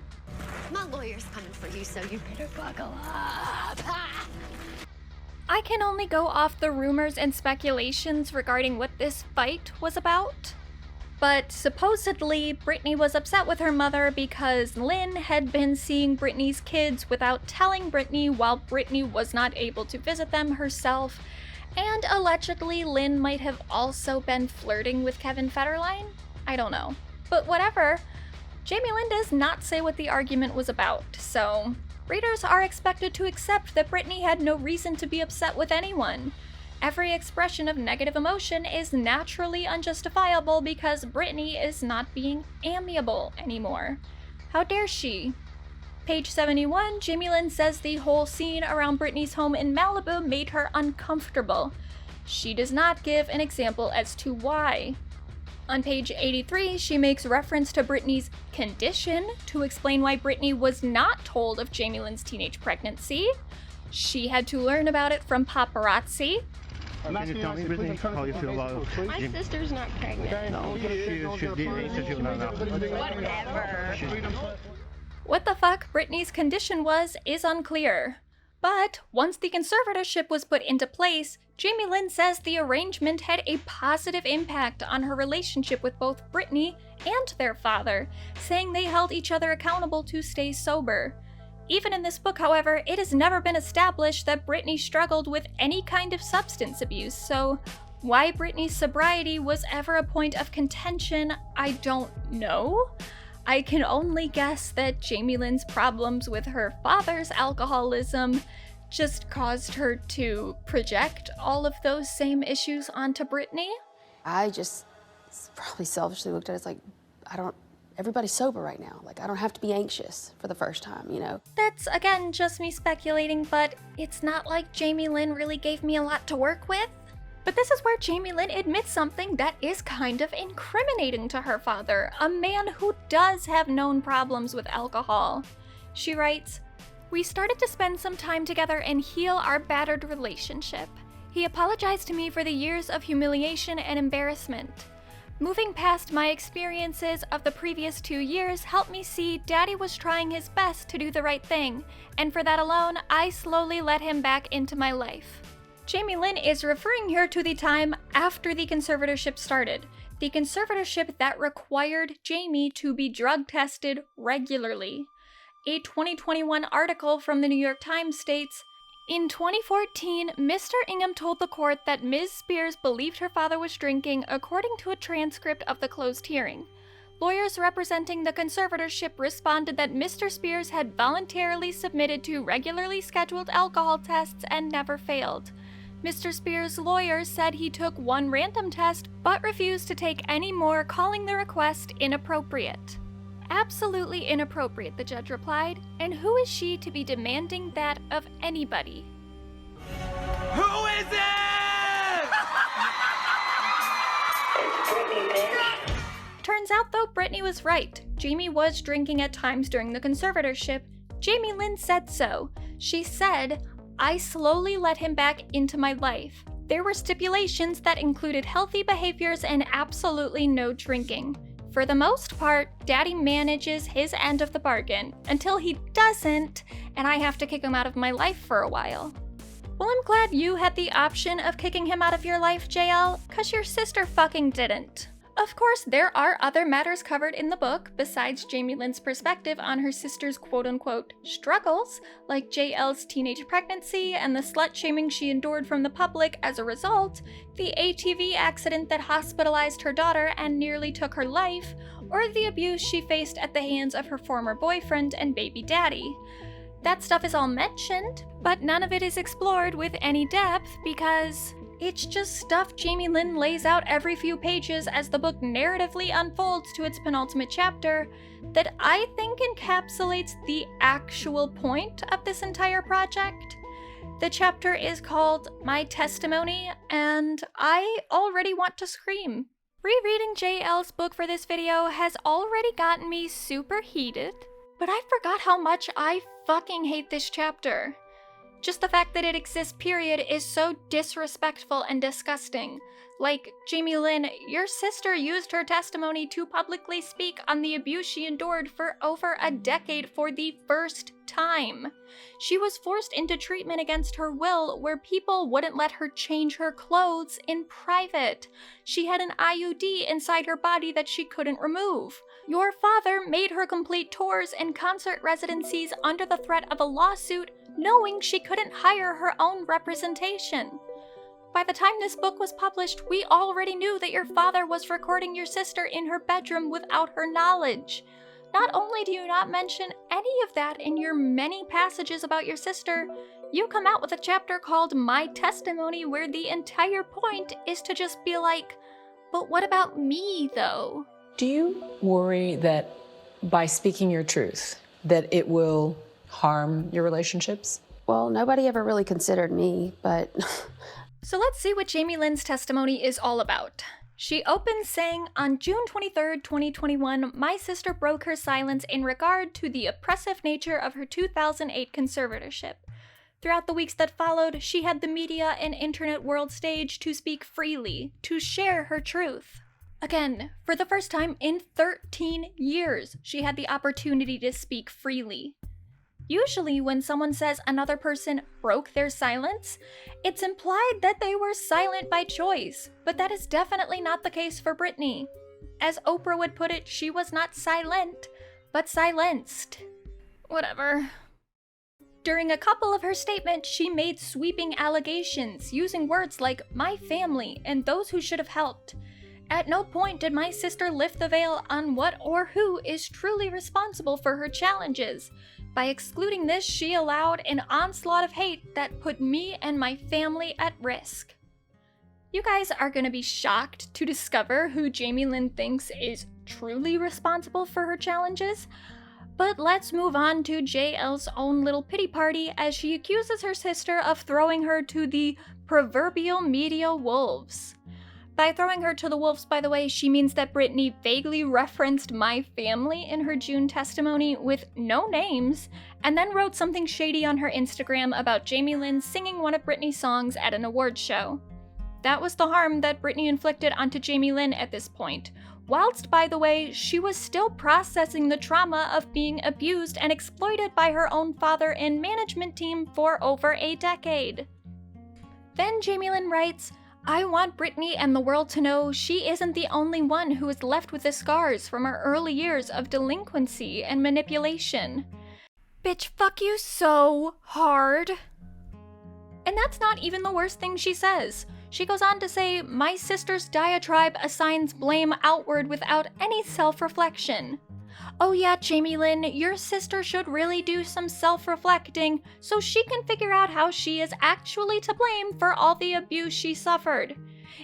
My lawyer's coming for you, so you better buckle up. I can only go off the rumors and speculations regarding what this fight was about. But supposedly, Britney was upset with her mother because Lynn had been seeing Britney's kids without telling Britney while Britney was not able to visit them herself. And allegedly, Lynn might have also been flirting with Kevin Federline? I don't know. But whatever, Jamie Lynn does not say what the argument was about, so readers are expected to accept that Britney had no reason to be upset with anyone. every expression of negative emotion is naturally unjustifiable because Britney is not being amiable anymore. How dare she? Page 71, Jamie Lynn says the whole scene around Britney's home in Malibu made her uncomfortable. She does not give an example as to why. On page 83, she makes reference to Britney's condition to explain why Britney was not told of Jamie Lynn's teenage pregnancy. She had to learn about it from paparazzi. Can you tell me, Britney, how you feel about it? My sister's not pregnant. Whatever. What the fuck Britney's condition was is unclear. But once the conservatorship was put into place, Jamie Lynn says the arrangement had a positive impact on her relationship with both Britney and their father, saying they held each other accountable to stay sober. Even in this book, however, it has never been established that Britney struggled with any kind of substance abuse, so why Britney's sobriety was ever a point of contention, I don't know. I can only guess that Jamie Lynn's problems with her father's alcoholism just caused her to project all of those same issues onto Britney. I just probably selfishly looked at it as like, everybody's sober right now. Like, I don't have to be anxious for the first time, you know? That's, again, just me speculating, but it's not like Jamie Lynn really gave me a lot to work with. But this is where Jamie Lynn admits something that is kind of incriminating to her father, a man who does have known problems with alcohol. She writes, "We started to spend some time together and heal our battered relationship. He apologized to me for the years of humiliation and embarrassment. Moving past my experiences of the previous 2 years helped me see Daddy was trying his best to do the right thing, and for that alone, I slowly let him back into my life." Jamie Lynn is referring here to the time after the conservatorship started, the conservatorship that required Jamie to be drug tested regularly. A 2021 article from the New York Times states, "In 2014, Mr. Ingham told the court that Ms. Spears believed her father was drinking, according to a transcript of the closed hearing. Lawyers representing the conservatorship responded that Mr. Spears had voluntarily submitted to regularly scheduled alcohol tests and never failed. Mr. Spears' lawyer said he took one random test, but refused to take any more, calling the request inappropriate." "Absolutely inappropriate," the judge replied, "and who is she to be demanding that of anybody?" Who is it? Turns out, though, Britney was right. Jamie was drinking at times during the conservatorship. Jamie Lynn said so. She said, "I slowly let him back into my life. There were stipulations that included healthy behaviors and absolutely no drinking. For the most part, Daddy manages his end of the bargain, until he doesn't, and I have to kick him out of my life for a while." Well, I'm glad you had the option of kicking him out of your life, JL, 'cause your sister fucking didn't. Of course, there are other matters covered in the book besides Jamie Lynn's perspective on her sister's quote-unquote struggles, like JL's teenage pregnancy and the slut-shaming she endured from the public as a result, the ATV accident that hospitalized her daughter and nearly took her life, or the abuse she faced at the hands of her former boyfriend and baby daddy. That stuff is all mentioned, but none of it is explored with any depth because it's just stuff Jamie Lynn lays out every few pages as the book narratively unfolds to its penultimate chapter that I think encapsulates the actual point of this entire project. The chapter is called My Testimony, and I already want to scream. Rereading JL's book for this video has already gotten me super heated, but I forgot how much I fucking hate this chapter. Just the fact that it exists, period, is so disrespectful and disgusting. Like, Jamie Lynn, your sister used her testimony to publicly speak on the abuse she endured for over a decade for the first time. She was forced into treatment against her will where people wouldn't let her change her clothes in private. She had an IUD inside her body that she couldn't remove. Your father made her complete tours and concert residencies under the threat of a lawsuit, knowing she couldn't hire her own representation. By the time this book was published, we already knew that your father was recording your sister in her bedroom without her knowledge. Not only do you not mention any of that in your many passages about your sister, You come out with a chapter called My Testimony, where the entire point is to just be like, but what about me, though? Do you worry that by speaking your truth, that it will harm your relationships? Well, nobody ever really considered me, but... So let's see what Jamie Lynn's testimony is all about. She opens saying, on June 23rd, 2021, my sister broke her silence in regard to the oppressive nature of her 2008 conservatorship. Throughout the weeks that followed, she had the media and internet world stage to speak freely, to share her truth. Again, for the first time in 13 years, she had the opportunity to speak freely. Usually, when someone says another person broke their silence, it's implied that they were silent by choice, but that is definitely not the case for Britney. As Oprah would put it, she was not silent, but silenced. Whatever. During a couple of her statements, she made sweeping allegations, using words like my family and those who should have helped. At no point did my sister lift the veil on what or who is truly responsible for her challenges. By excluding this, she allowed an onslaught of hate that put me and my family at risk. You guys are going to be shocked to discover who Jamie Lynn thinks is truly responsible for her challenges. But let's move on to JL's own little pity party as she accuses her sister of throwing her to the proverbial media wolves. By throwing her to the wolves, by the way, she means that Britney vaguely referenced my family in her June testimony with no names, and then wrote something shady on her Instagram about Jamie Lynn singing one of Britney's songs at an awards show. That was the harm that Britney inflicted onto Jamie Lynn at this point, whilst, by the way, she was still processing the trauma of being abused and exploited by her own father and management team for over a decade. Then Jamie Lynn writes, I want Britney and the world to know she isn't the only one who is left with the scars from her early years of delinquency and manipulation. Bitch, fuck you so hard. And that's not even the worst thing she says. She goes on to say, my sister's diatribe assigns blame outward without any self-reflection. Oh yeah, Jamie Lynn, your sister should really do some self-reflecting so she can figure out how she is actually to blame for all the abuse she suffered.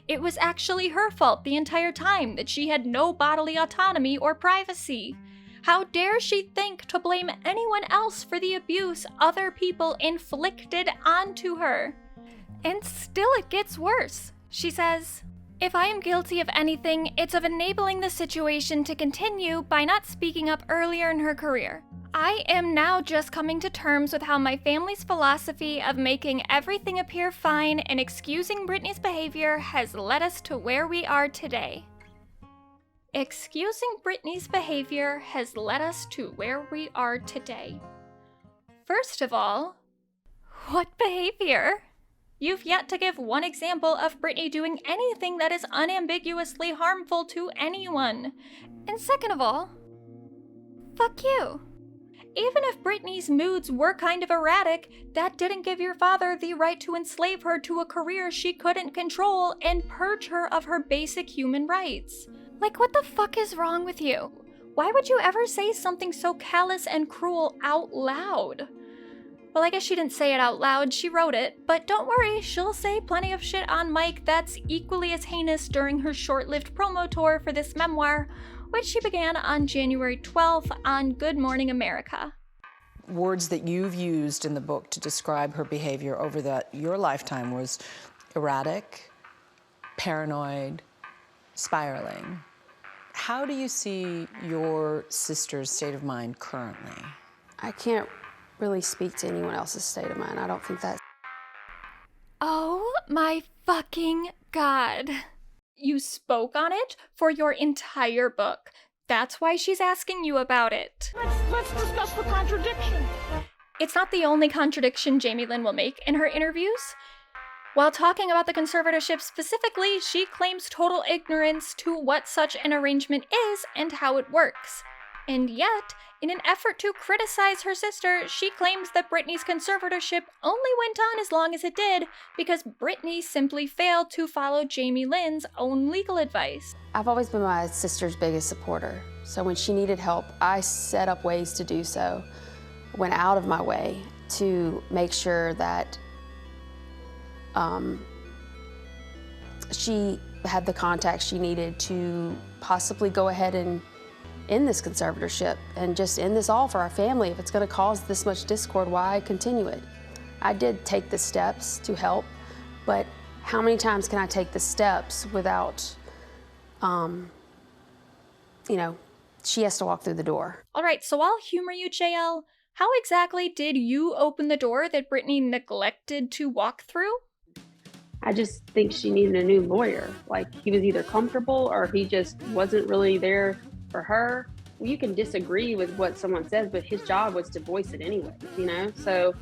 It was actually her fault the entire time that she had no bodily autonomy or privacy. How dare she think to blame anyone else for the abuse other people inflicted onto her? And still it gets worse. She says, if I am guilty of anything, it's of enabling the situation to continue by not speaking up earlier in her career. I am now just coming to terms with how my family's philosophy of making everything appear fine and excusing Britney's behavior has led us to where we are today. Excusing Britney's behavior has led us to where we are today. First of all, what behavior? You've yet to give one example of Britney doing anything that is unambiguously harmful to anyone. And second of all, fuck you. Even if Britney's moods were kind of erratic, that didn't give your father the right to enslave her to a career she couldn't control and purge her of her basic human rights. Like, what the fuck is wrong with you? Why would you ever say something so callous and cruel out loud? Well, I guess she didn't say it out loud, she wrote it, but don't worry, she'll say plenty of shit on mic that's equally as heinous during her short-lived promo tour for this memoir, which she began on January 12th on Good Morning America. Words that you've used in the book to describe her behavior over your lifetime was erratic, paranoid, spiraling. How do you see your sister's state of mind currently? I can't really speak to anyone else's state of mind. I don't think that. Oh my fucking God. You spoke on it for your entire book. That's why she's asking you about it. Let's discuss the contradiction. It's not the only contradiction Jamie Lynn will make in her interviews. While talking about the conservatorship specifically, she claims total ignorance to what such an arrangement is and how it works. And yet, in an effort to criticize her sister, she claims that Britney's conservatorship only went on as long as it did because Britney simply failed to follow Jamie Lynn's own legal advice. I've always been my sister's biggest supporter, so when she needed help, I set up ways to do so, went out of my way, to make sure that she had the contacts she needed to possibly go ahead and end this conservatorship and just end this all for our family. If it's going to cause this much discord, why continue it? I did take the steps to help, but how many times can I take the steps without, she has to walk through the door. All right, so I'll humor you, JL. How exactly did you open the door that Britney neglected to walk through? I just think she needed a new lawyer. Like, he was either comfortable or he just wasn't really there for her. Well, you can disagree with what someone says, but his job was to voice it anyway, So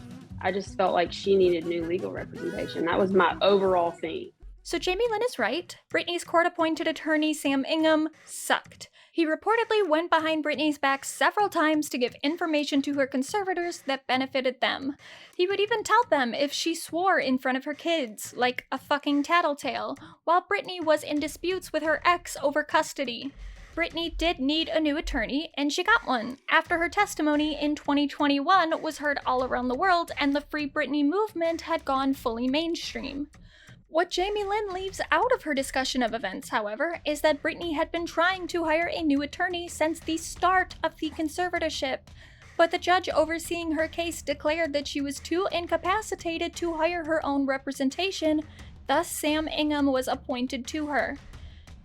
I just felt like she needed new legal representation. That was my overall theme. So Jamie Lynn is right. Britney's court-appointed attorney, Sam Ingham, sucked. He reportedly went behind Britney's back several times to give information to her conservators that benefited them. He would even tell them if she swore in front of her kids, like a fucking tattletale, while Britney was in disputes with her ex over custody. Britney did need a new attorney, and she got one, after her testimony in 2021 was heard all around the world and the Free Britney movement had gone fully mainstream. What Jamie Lynn leaves out of her discussion of events, however, is that Britney had been trying to hire a new attorney since the start of the conservatorship, but the judge overseeing her case declared that she was too incapacitated to hire her own representation, thus Sam Ingham was appointed to her.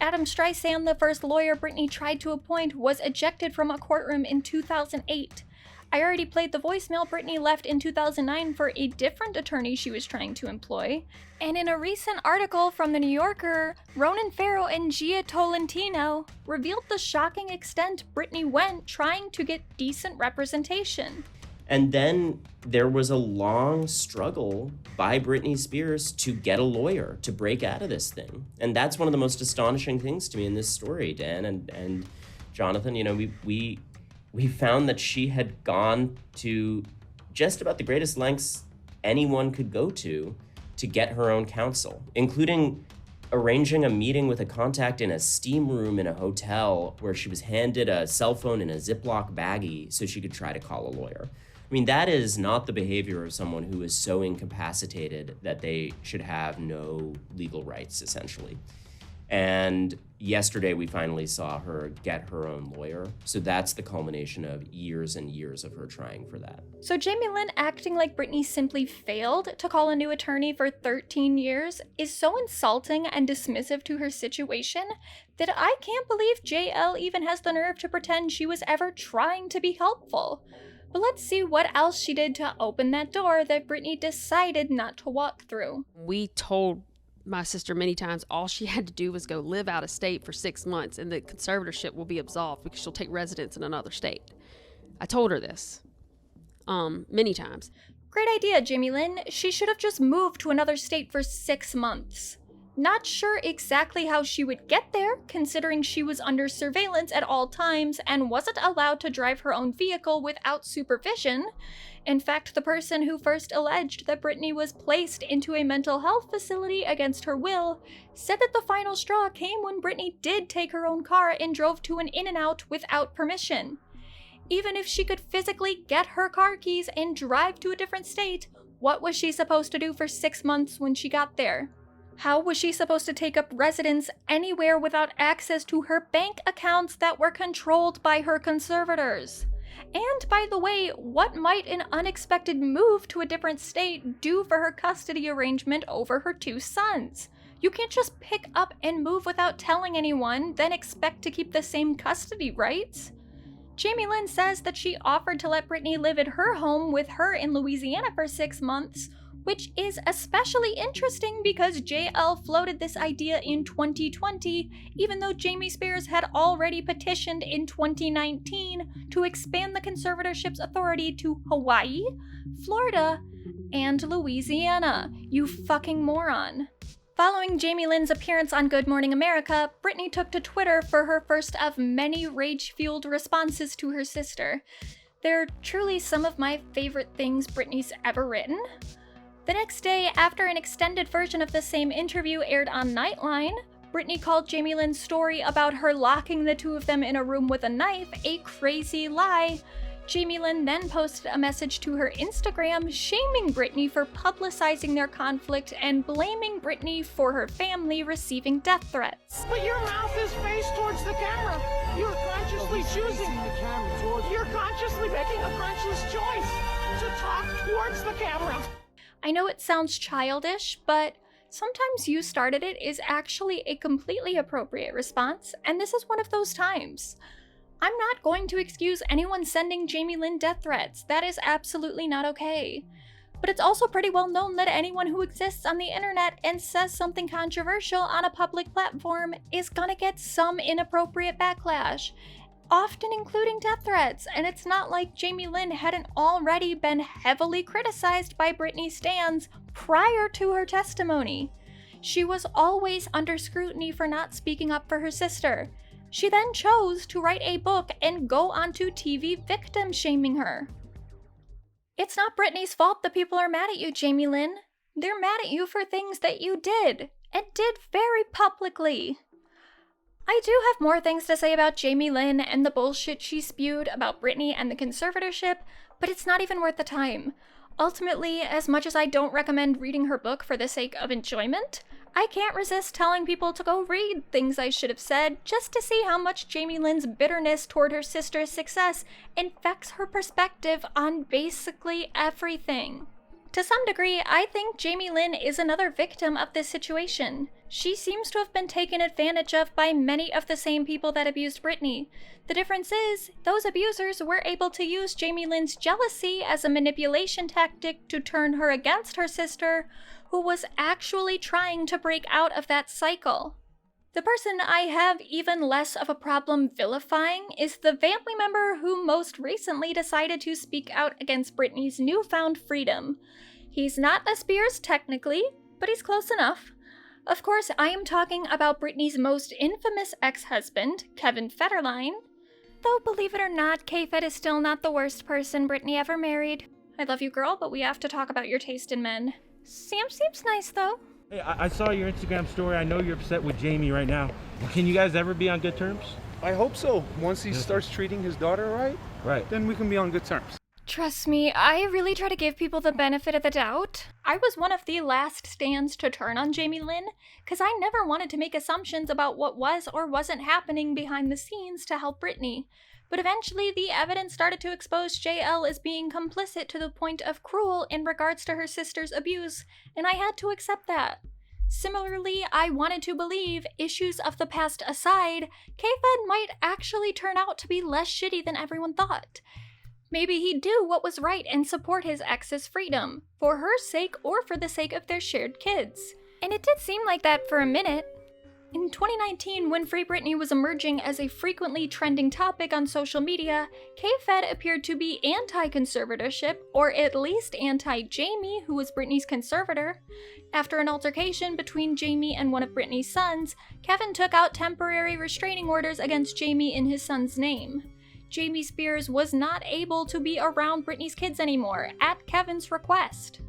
Adam Streisand, the first lawyer Britney tried to appoint, was ejected from a courtroom in 2008. I already played the voicemail Britney left in 2009 for a different attorney she was trying to employ. And in a recent article from The New Yorker, Ronan Farrow and Gia Tolentino revealed the shocking extent Britney went trying to get decent representation. And then there was a long struggle by Britney Spears to get a lawyer to break out of this thing. And that's one of the most astonishing things to me in this story, Dan and Jonathan. We found that she had gone to just about the greatest lengths anyone could go to get her own counsel, including arranging a meeting with a contact in a steam room in a hotel where she was handed a cell phone in a Ziploc baggie so she could try to call a lawyer. I mean, that is not the behavior of someone who is so incapacitated that they should have no legal rights, essentially. And yesterday, we finally saw her get her own lawyer. So that's the culmination of years and years of her trying for that. So Jamie Lynn acting like Britney simply failed to call a new attorney for 13 years is so insulting and dismissive to her situation that I can't believe JL even has the nerve to pretend she was ever trying to be helpful. But let's see what else she did to open that door that Britney decided not to walk through. We told my sister many times all she had to do was go live out of state for 6 months and the conservatorship will be absolved because she'll take residence in another state. I told her this many times. Great idea, Jamie Lynn. She should have just moved to another state for 6 months. Not sure exactly how she would get there, considering she was under surveillance at all times and wasn't allowed to drive her own vehicle without supervision. In fact, the person who first alleged that Britney was placed into a mental health facility against her will said that the final straw came when Britney did take her own car and drove to an In-N-Out without permission. Even if she could physically get her car keys and drive to a different state, what was she supposed to do for 6 months when she got there? How was she supposed to take up residence anywhere without access to her bank accounts that were controlled by her conservators? And by the way, what might an unexpected move to a different state do for her custody arrangement over her 2 sons? You can't just pick up and move without telling anyone, then expect to keep the same custody rights. Jamie Lynn says that she offered to let Britney live at her home with her in Louisiana for 6 months, which is especially interesting because JL floated this idea in 2020, even though Jamie Spears had already petitioned in 2019 to expand the conservatorship's authority to Hawaii, Florida, and Louisiana. You fucking moron. Following Jamie Lynn's appearance on Good Morning America, Britney took to Twitter for her first of many rage-fueled responses to her sister. They're truly some of my favorite things Britney's ever written. The next day, after an extended version of the same interview aired on Nightline, Britney called Jamie Lynn's story about her locking the two of them in a room with a knife a crazy lie. Jamie Lynn then posted a message to her Instagram shaming Britney for publicizing their conflict and blaming Britney for her family receiving death threats. But your mouth is faced towards the camera. You're consciously choosing. You're consciously making a conscious choice to talk towards the camera. I know it sounds childish, but sometimes you started it is actually a completely appropriate response, and this is one of those times. I'm not going to excuse anyone sending Jamie Lynn death threats. That is absolutely not okay. But it's also pretty well known that anyone who exists on the internet and says something controversial on a public platform is gonna get some inappropriate backlash, often including death threats, and it's not like Jamie Lynn hadn't already been heavily criticized by Britney stans prior to her testimony. She was always under scrutiny for not speaking up for her sister. She then chose to write a book and go onto TV victim shaming her. It's not Britney's fault that people are mad at you, Jamie Lynn. They're mad at you for things that you did, and did very publicly. I do have more things to say about Jamie Lynn and the bullshit she spewed about Britney and the conservatorship, but it's not even worth the time. Ultimately, as much as I don't recommend reading her book for the sake of enjoyment, I can't resist telling people to go read things I should have said just to see how much Jamie Lynn's bitterness toward her sister's success infects her perspective on basically everything. To some degree, I think Jamie Lynn is another victim of this situation. She seems to have been taken advantage of by many of the same people that abused Britney. The difference is, those abusers were able to use Jamie Lynn's jealousy as a manipulation tactic to turn her against her sister, who was actually trying to break out of that cycle. The person I have even less of a problem vilifying is the family member who most recently decided to speak out against Britney's newfound freedom. He's not a Spears technically, but he's close enough. Of course, I am talking about Britney's most infamous ex-husband, Kevin Federline. Though, believe it or not, K-Fed is still not the worst person Britney ever married. I love you, girl, but we have to talk about your taste in men. Sam seems nice, though. Hey, I saw your Instagram story. I know you're upset with Jamie right now. Can you guys ever be on good terms? I hope so. Once he starts treating his daughter right, then we can be on good terms. Trust me, I really try to give people the benefit of the doubt. I was one of the last stans to turn on Jamie Lynn, because I never wanted to make assumptions about what was or wasn't happening behind the scenes to help Britney. But eventually, the evidence started to expose JL as being complicit to the point of cruel in regards to her sister's abuse, and I had to accept that. Similarly, I wanted to believe, issues of the past aside, K-Fed might actually turn out to be less shitty than everyone thought. Maybe he'd do what was right and support his ex's freedom, for her sake or for the sake of their shared kids. And it did seem like that for a minute. In 2019, when Free Britney was emerging as a frequently trending topic on social media, K-Fed appeared to be anti-conservatorship, or at least anti-Jamie, who was Britney's conservator. After an altercation between Jamie and one of Britney's sons, Kevin took out temporary restraining orders against Jamie in his son's name. Jamie Spears was not able to be around Britney's kids anymore, at Kevin's request.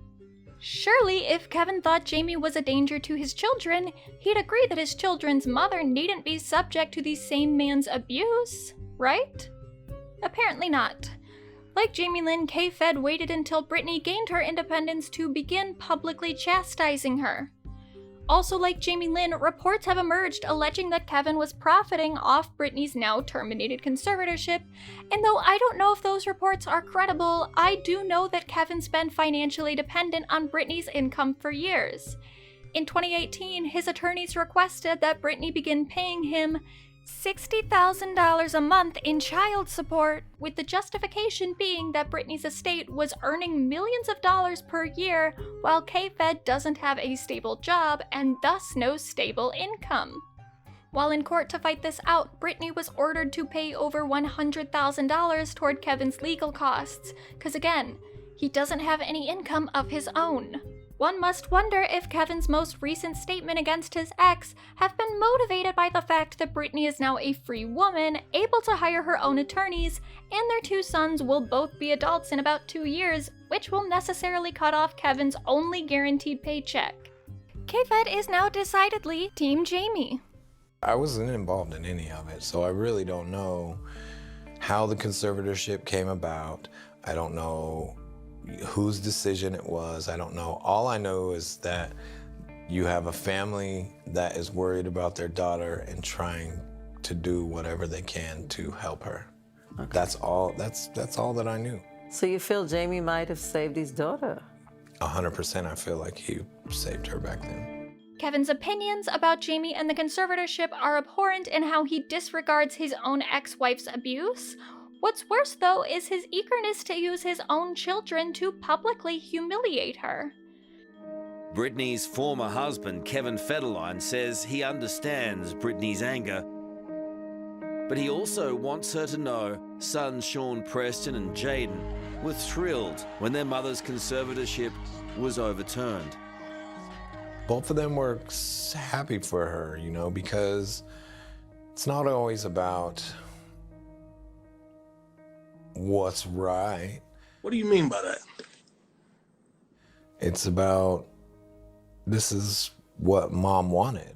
Surely, if Kevin thought Jamie was a danger to his children, he'd agree that his children's mother needn't be subject to the same man's abuse, right? Apparently not. Like Jamie Lynn, K-Fed waited until Britney gained her independence to begin publicly chastising her. Also, like Jamie Lynn, reports have emerged alleging that Kevin was profiting off Britney's now terminated conservatorship, and though I don't know if those reports are credible, I do know that Kevin's been financially dependent on Britney's income for years. In 2018, his attorneys requested that Britney begin paying him $60,000 a month in child support, with the justification being that Britney's estate was earning millions of dollars per year while K-Fed doesn't have a stable job and thus no stable income. While in court to fight this out, Britney was ordered to pay over $100,000 toward Kevin's legal costs, because again, he doesn't have any income of his own. One must wonder if Kevin's most recent statement against his ex have been motivated by the fact that Britney is now a free woman, able to hire her own attorneys, and their two sons will both be adults in about 2 years, which will necessarily cut off Kevin's only guaranteed paycheck. K-Fed is now decidedly Team Jamie. I wasn't involved in any of it, so I really don't know how the conservatorship came about. I don't know whose decision it was. I don't know. All I know is that you have a family that is worried about their daughter and trying to do whatever they can to help her. Okay. That's all that I knew. So you feel Jamie might have saved his daughter? 100%. I feel like he saved her back then. Kevin's opinions about Jamie and the conservatorship are abhorrent in how he disregards his own ex-wife's abuse. What's worse, though, is his eagerness to use his own children to publicly humiliate her. Britney's former husband, Kevin Federline, says he understands Britney's anger, but he also wants her to know sons Sean Preston and Jaden were thrilled when their mother's conservatorship was overturned. Both of them were happy for her, you know, because it's not always about what's right. What do you mean by that? It's about, this is what Mom wanted.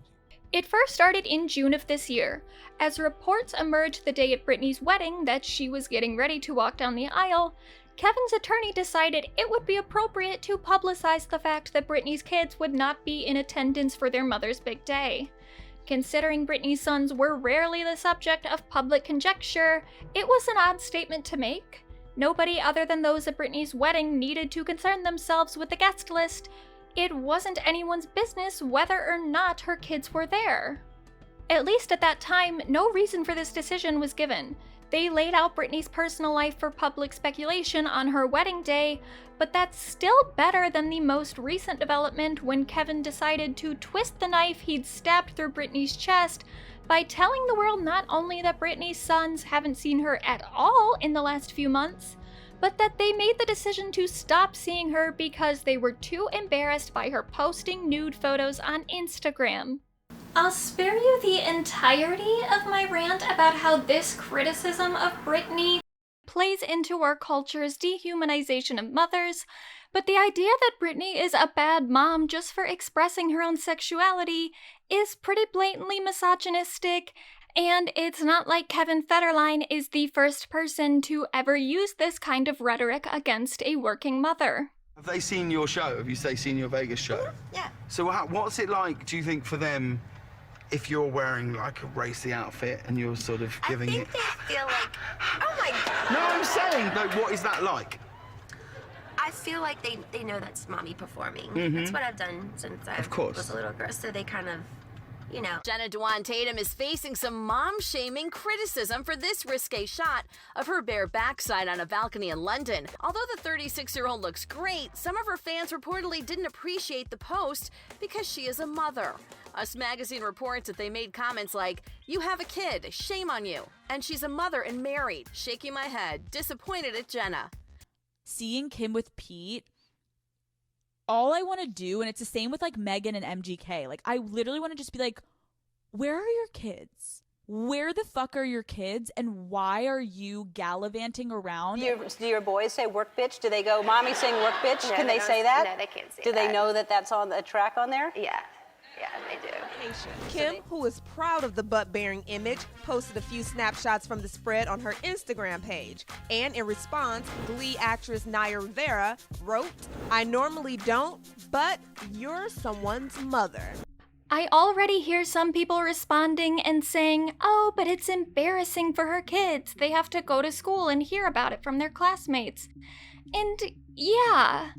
It first started in June of this year, as reports emerged the day at Britney's wedding that she was getting ready to walk down the aisle. Kevin's attorney decided it would be appropriate to publicize the fact that Britney's kids would not be in attendance for their mother's big day. Considering Britney's sons were rarely the subject of public conjecture, it was an odd statement to make. Nobody other than those at Britney's wedding needed to concern themselves with the guest list. It wasn't anyone's business whether or not her kids were there. At least at that time, no reason for this decision was given. They laid out Britney's personal life for public speculation on her wedding day, but that's still better than the most recent development when Kevin decided to twist the knife he'd stabbed through Britney's chest by telling the world not only that Britney's sons haven't seen her at all in the last few months, but that they made the decision to stop seeing her because they were too embarrassed by her posting nude photos on Instagram. I'll spare you the entirety of my rant about how this criticism of Britney plays into our culture's dehumanization of mothers, but the idea that Britney is a bad mom just for expressing her own sexuality is pretty blatantly misogynistic, and it's not like Kevin Federline is the first person to ever use this kind of rhetoric against a working mother. Have they seen your show? Have you seen your Vegas show? Yeah. So what's it like, do you think, for them if you're wearing like a racy outfit and you're sort of giving it? I think they feel like, oh my God. No, I'm saying, like, what is that like? I feel like they know that's mommy performing. Mhm. That's what I've done since I was a little girl. So they kind of, you know. Jenna Dewan Tatum is facing some mom-shaming criticism for this risque shot of her bare backside on a balcony in London. Although the 36-year-old looks great, some of her fans reportedly didn't appreciate the post because she is a mother. Us Magazine reports that they made comments like, "You have a kid, shame on you," and "She's a mother and married, shaking my head, disappointed at Jenna." Seeing Kim with Pete, all I want to do, and it's the same with like Megan and MGK, like I literally want to just be like, where are your kids? Where the fuck are your kids, and why are you gallivanting around? Do your boys say work bitch? Do they go, mommy saying work bitch? No, Can they they don't- say that? no, they can't say Do they that. know that that's on the track on there? Yeah, they do. Kim, who is proud of the butt-bearing image, posted a few snapshots from the spread on her Instagram page. And in response, Glee actress Naya Rivera wrote, "I normally don't, but you're someone's mother." I already hear some people responding and saying, oh, but it's embarrassing for her kids. They have to go to school and hear about it from their classmates. And yeah,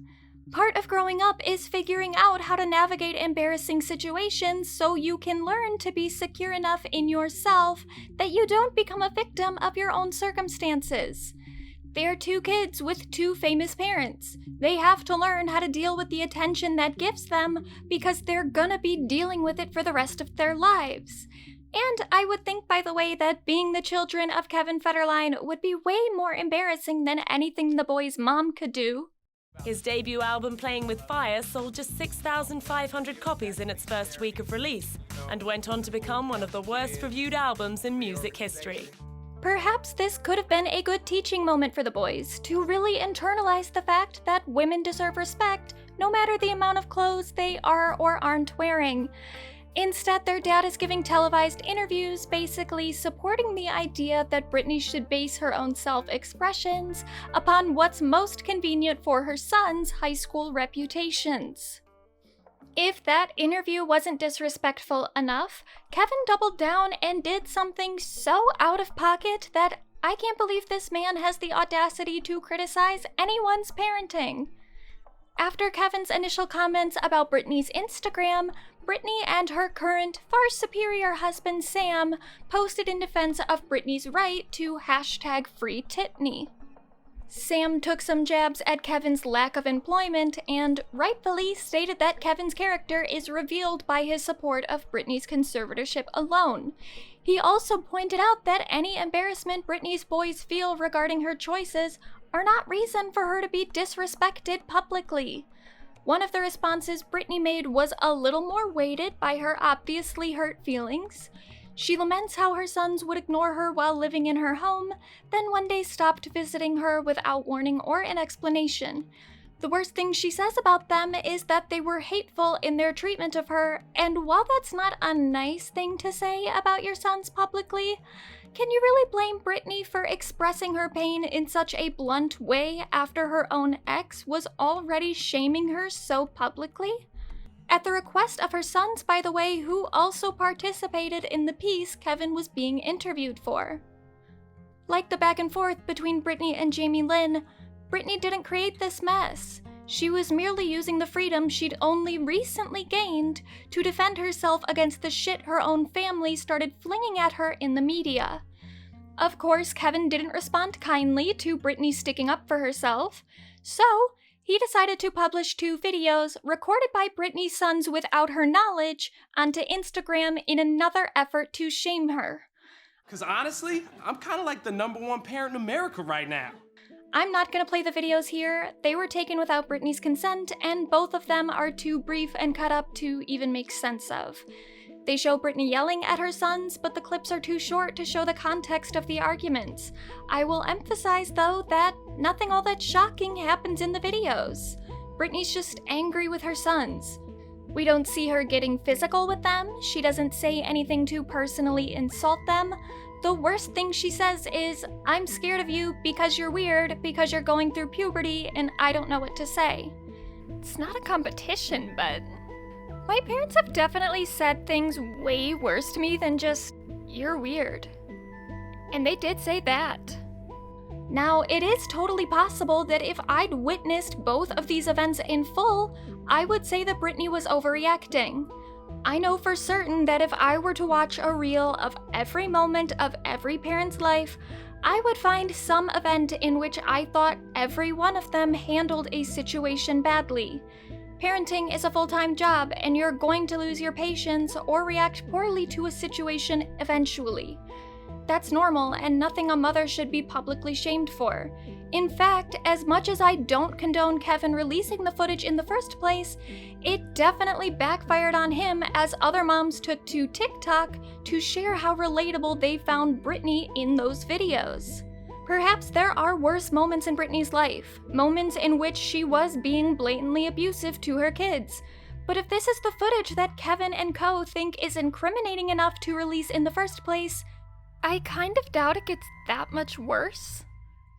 part of growing up is figuring out how to navigate embarrassing situations so you can learn to be secure enough in yourself that you don't become a victim of your own circumstances. They're two kids with two famous parents. They have to learn how to deal with the attention that gives them because they're gonna be dealing with it for the rest of their lives. And I would think, by the way, that being the children of Kevin Federline would be way more embarrassing than anything the boy's mom could do. His debut album, Playing with Fire, sold just 6,500 copies in its first week of release and went on to become one of the worst-reviewed albums in music history. Perhaps this could have been a good teaching moment for the boys to really internalize the fact that women deserve respect no matter the amount of clothes they are or aren't wearing. Instead, their dad is giving televised interviews basically supporting the idea that Britney should base her own self-expressions upon what's most convenient for her son's high school reputations. If that interview wasn't disrespectful enough, Kevin doubled down and did something so out of pocket that I can't believe this man has the audacity to criticize anyone's parenting. After Kevin's initial comments about Britney's Instagram, Britney and her current, far superior husband Sam posted in defense of Britney's right to #FreeTitney. Sam took some jabs at Kevin's lack of employment and rightfully stated that Kevin's character is revealed by his support of Britney's conservatorship alone. He also pointed out that any embarrassment Britney's boys feel regarding her choices are not reason for her to be disrespected publicly. One of the responses Britney made was a little more weighted by her obviously hurt feelings. She laments how her sons would ignore her while living in her home, then one day stopped visiting her without warning or an explanation. The worst thing she says about them is that they were hateful in their treatment of her, and while that's not a nice thing to say about your sons publicly, can you really blame Britney for expressing her pain in such a blunt way after her own ex was already shaming her so publicly? At the request of her sons, by the way, who also participated in the piece Kevin was being interviewed for. Like the back and forth between Britney and Jamie Lynn, Britney didn't create this mess. She was merely using the freedom she'd only recently gained to defend herself against the shit her own family started flinging at her in the media. Of course, Kevin didn't respond kindly to Britney sticking up for herself, so he decided to publish 2 videos recorded by Britney's sons without her knowledge onto Instagram in another effort to shame her. Because honestly, I'm kind of like the #1 parent in America right now. I'm not gonna play the videos here. They were taken without Britney's consent, and both of them are too brief and cut up to even make sense of. They show Britney yelling at her sons, but the clips are too short to show the context of the arguments. I will emphasize, though, that nothing all that shocking happens in the videos. Britney's just angry with her sons. We don't see her getting physical with them. She doesn't say anything to personally insult them. The worst thing she says is, "I'm scared of you because you're weird, because you're going through puberty, and I don't know what to say." It's not a competition, but my parents have definitely said things way worse to me than just, "You're weird." And they did say that. Now, it is totally possible that if I'd witnessed both of these events in full, I would say that Britney was overreacting. I know for certain that if I were to watch a reel of every moment of every parent's life, I would find some event in which I thought every one of them handled a situation badly. Parenting is a full-time job, and you're going to lose your patience or react poorly to a situation eventually. That's normal and nothing a mother should be publicly shamed for. In fact, as much as I don't condone Kevin releasing the footage in the first place, it definitely backfired on him as other moms took to TikTok to share how relatable they found Britney in those videos. Perhaps there are worse moments in Britney's life, moments in which she was being blatantly abusive to her kids. But if this is the footage that Kevin and co think is incriminating enough to release in the first place, I kind of doubt it gets that much worse.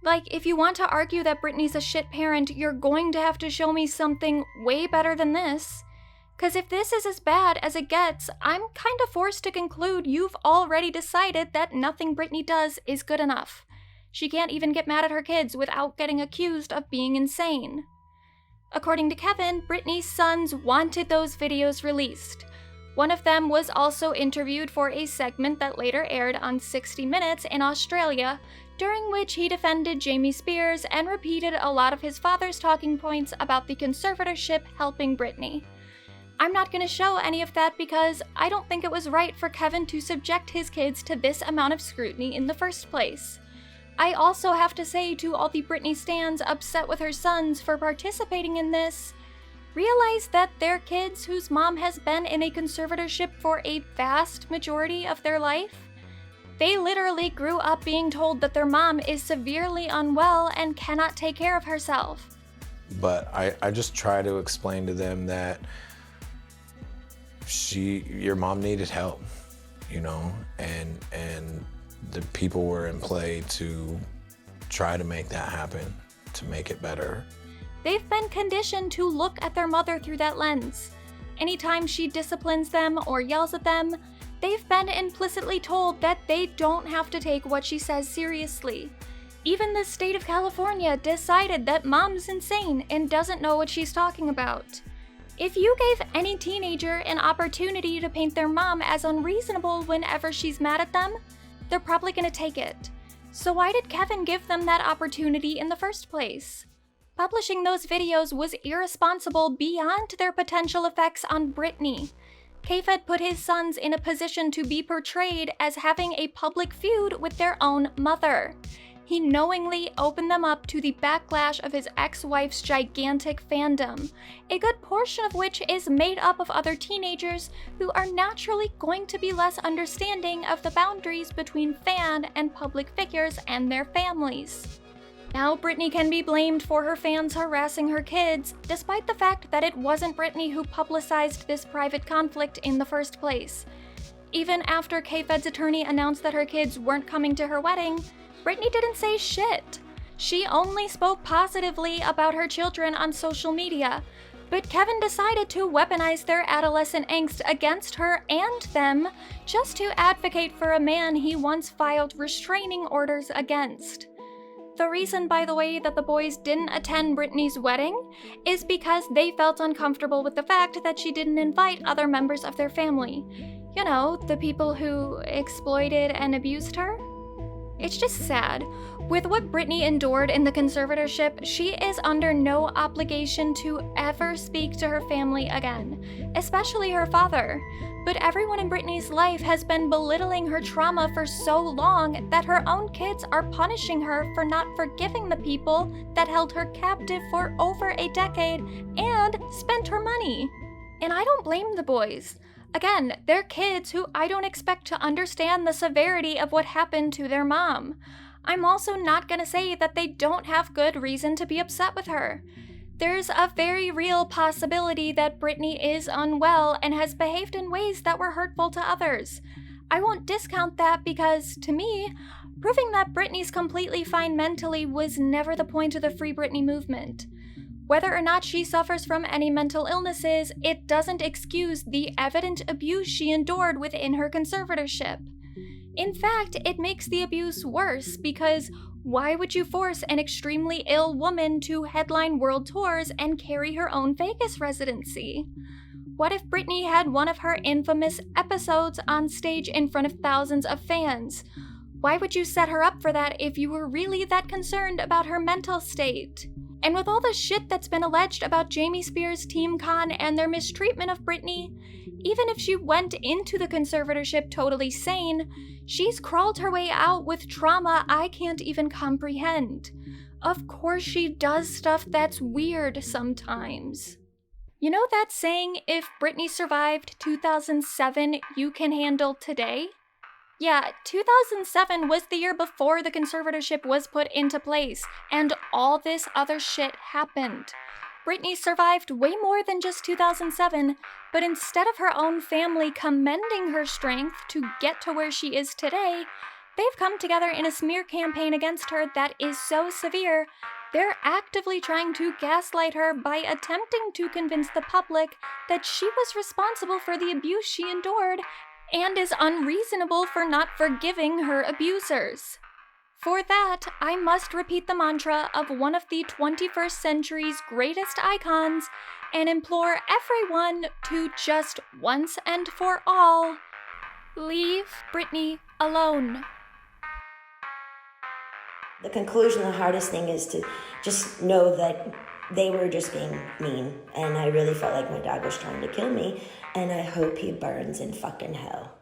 Like, if you want to argue that Britney's a shit parent, you're going to have to show me something way better than this. 'Cause if this is as bad as it gets, I'm kind of forced to conclude you've already decided that nothing Britney does is good enough. She can't even get mad at her kids without getting accused of being insane. According to Kevin, Britney's sons wanted those videos released. One of them was also interviewed for a segment that later aired on 60 Minutes in Australia, during which he defended Jamie Spears and repeated a lot of his father's talking points about the conservatorship helping Britney. I'm not going to show any of that because I don't think it was right for Kevin to subject his kids to this amount of scrutiny in the first place. I also have to say to all the Britney stans upset with her sons for participating in this, realize that they're kids whose mom has been in a conservatorship for a vast majority of their life. They literally grew up being told that their mom is severely unwell and cannot take care of herself. But I just try to explain to them that your mom needed help, you know, and the people were in play to try to make that happen, to make it better. They've been conditioned to look at their mother through that lens. Anytime she disciplines them or yells at them, they've been implicitly told that they don't have to take what she says seriously. Even the state of California decided that mom's insane and doesn't know what she's talking about. If you gave any teenager an opportunity to paint their mom as unreasonable whenever she's mad at them, they're probably gonna take it. So why did Kevin give them that opportunity in the first place? Publishing those videos was irresponsible beyond their potential effects on Britney. K-Fed put his sons in a position to be portrayed as having a public feud with their own mother. He knowingly opened them up to the backlash of his ex-wife's gigantic fandom, a good portion of which is made up of other teenagers who are naturally going to be less understanding of the boundaries between fan and public figures and their families. Now Britney can be blamed for her fans harassing her kids, despite the fact that it wasn't Britney who publicized this private conflict in the first place. Even after K-Fed's attorney announced that her kids weren't coming to her wedding, Britney didn't say shit. She only spoke positively about her children on social media, but Kevin decided to weaponize their adolescent angst against her and them just to advocate for a man he once filed restraining orders against. The reason, by the way, that the boys didn't attend Britney's wedding is because they felt uncomfortable with the fact that she didn't invite other members of their family. You know, the people who exploited and abused her? It's just sad. With what Britney endured in the conservatorship, she is under no obligation to ever speak to her family again, especially her father. But everyone in Britney's life has been belittling her trauma for so long that her own kids are punishing her for not forgiving the people that held her captive for over a decade and spent her money. And I don't blame the boys. Again, they're kids who I don't expect to understand the severity of what happened to their mom. I'm also not gonna say that they don't have good reason to be upset with her. There's a very real possibility that Britney is unwell and has behaved in ways that were hurtful to others. I won't discount that because, to me, proving that Britney's completely fine mentally was never the point of the Free Britney movement. Whether or not she suffers from any mental illnesses, it doesn't excuse the evident abuse she endured within her conservatorship. In fact, it makes the abuse worse because why would you force an extremely ill woman to headline world tours and carry her own Vegas residency? What if Britney had one of her infamous episodes on stage in front of thousands of fans? Why would you set her up for that if you were really that concerned about her mental state? And with all the shit that's been alleged about Jamie Spears, Team Con, and their mistreatment of Britney, even if she went into the conservatorship totally sane, she's crawled her way out with trauma I can't even comprehend. Of course she does stuff that's weird sometimes. You know that saying, if Britney survived 2007, you can handle today? Yeah, 2007 was the year before the conservatorship was put into place, and all this other shit happened. Britney survived way more than just 2007, but instead of her own family commending her strength to get to where she is today, they've come together in a smear campaign against her that is so severe, they're actively trying to gaslight her by attempting to convince the public that she was responsible for the abuse she endured and is unreasonable for not forgiving her abusers. For that, I must repeat the mantra of one of the 21st century's greatest icons and implore everyone to just once and for all, leave Britney alone. The conclusion, the hardest thing is to just know that they were just being mean, and I really felt like my dad was trying to kill me, and I hope he burns in fucking hell.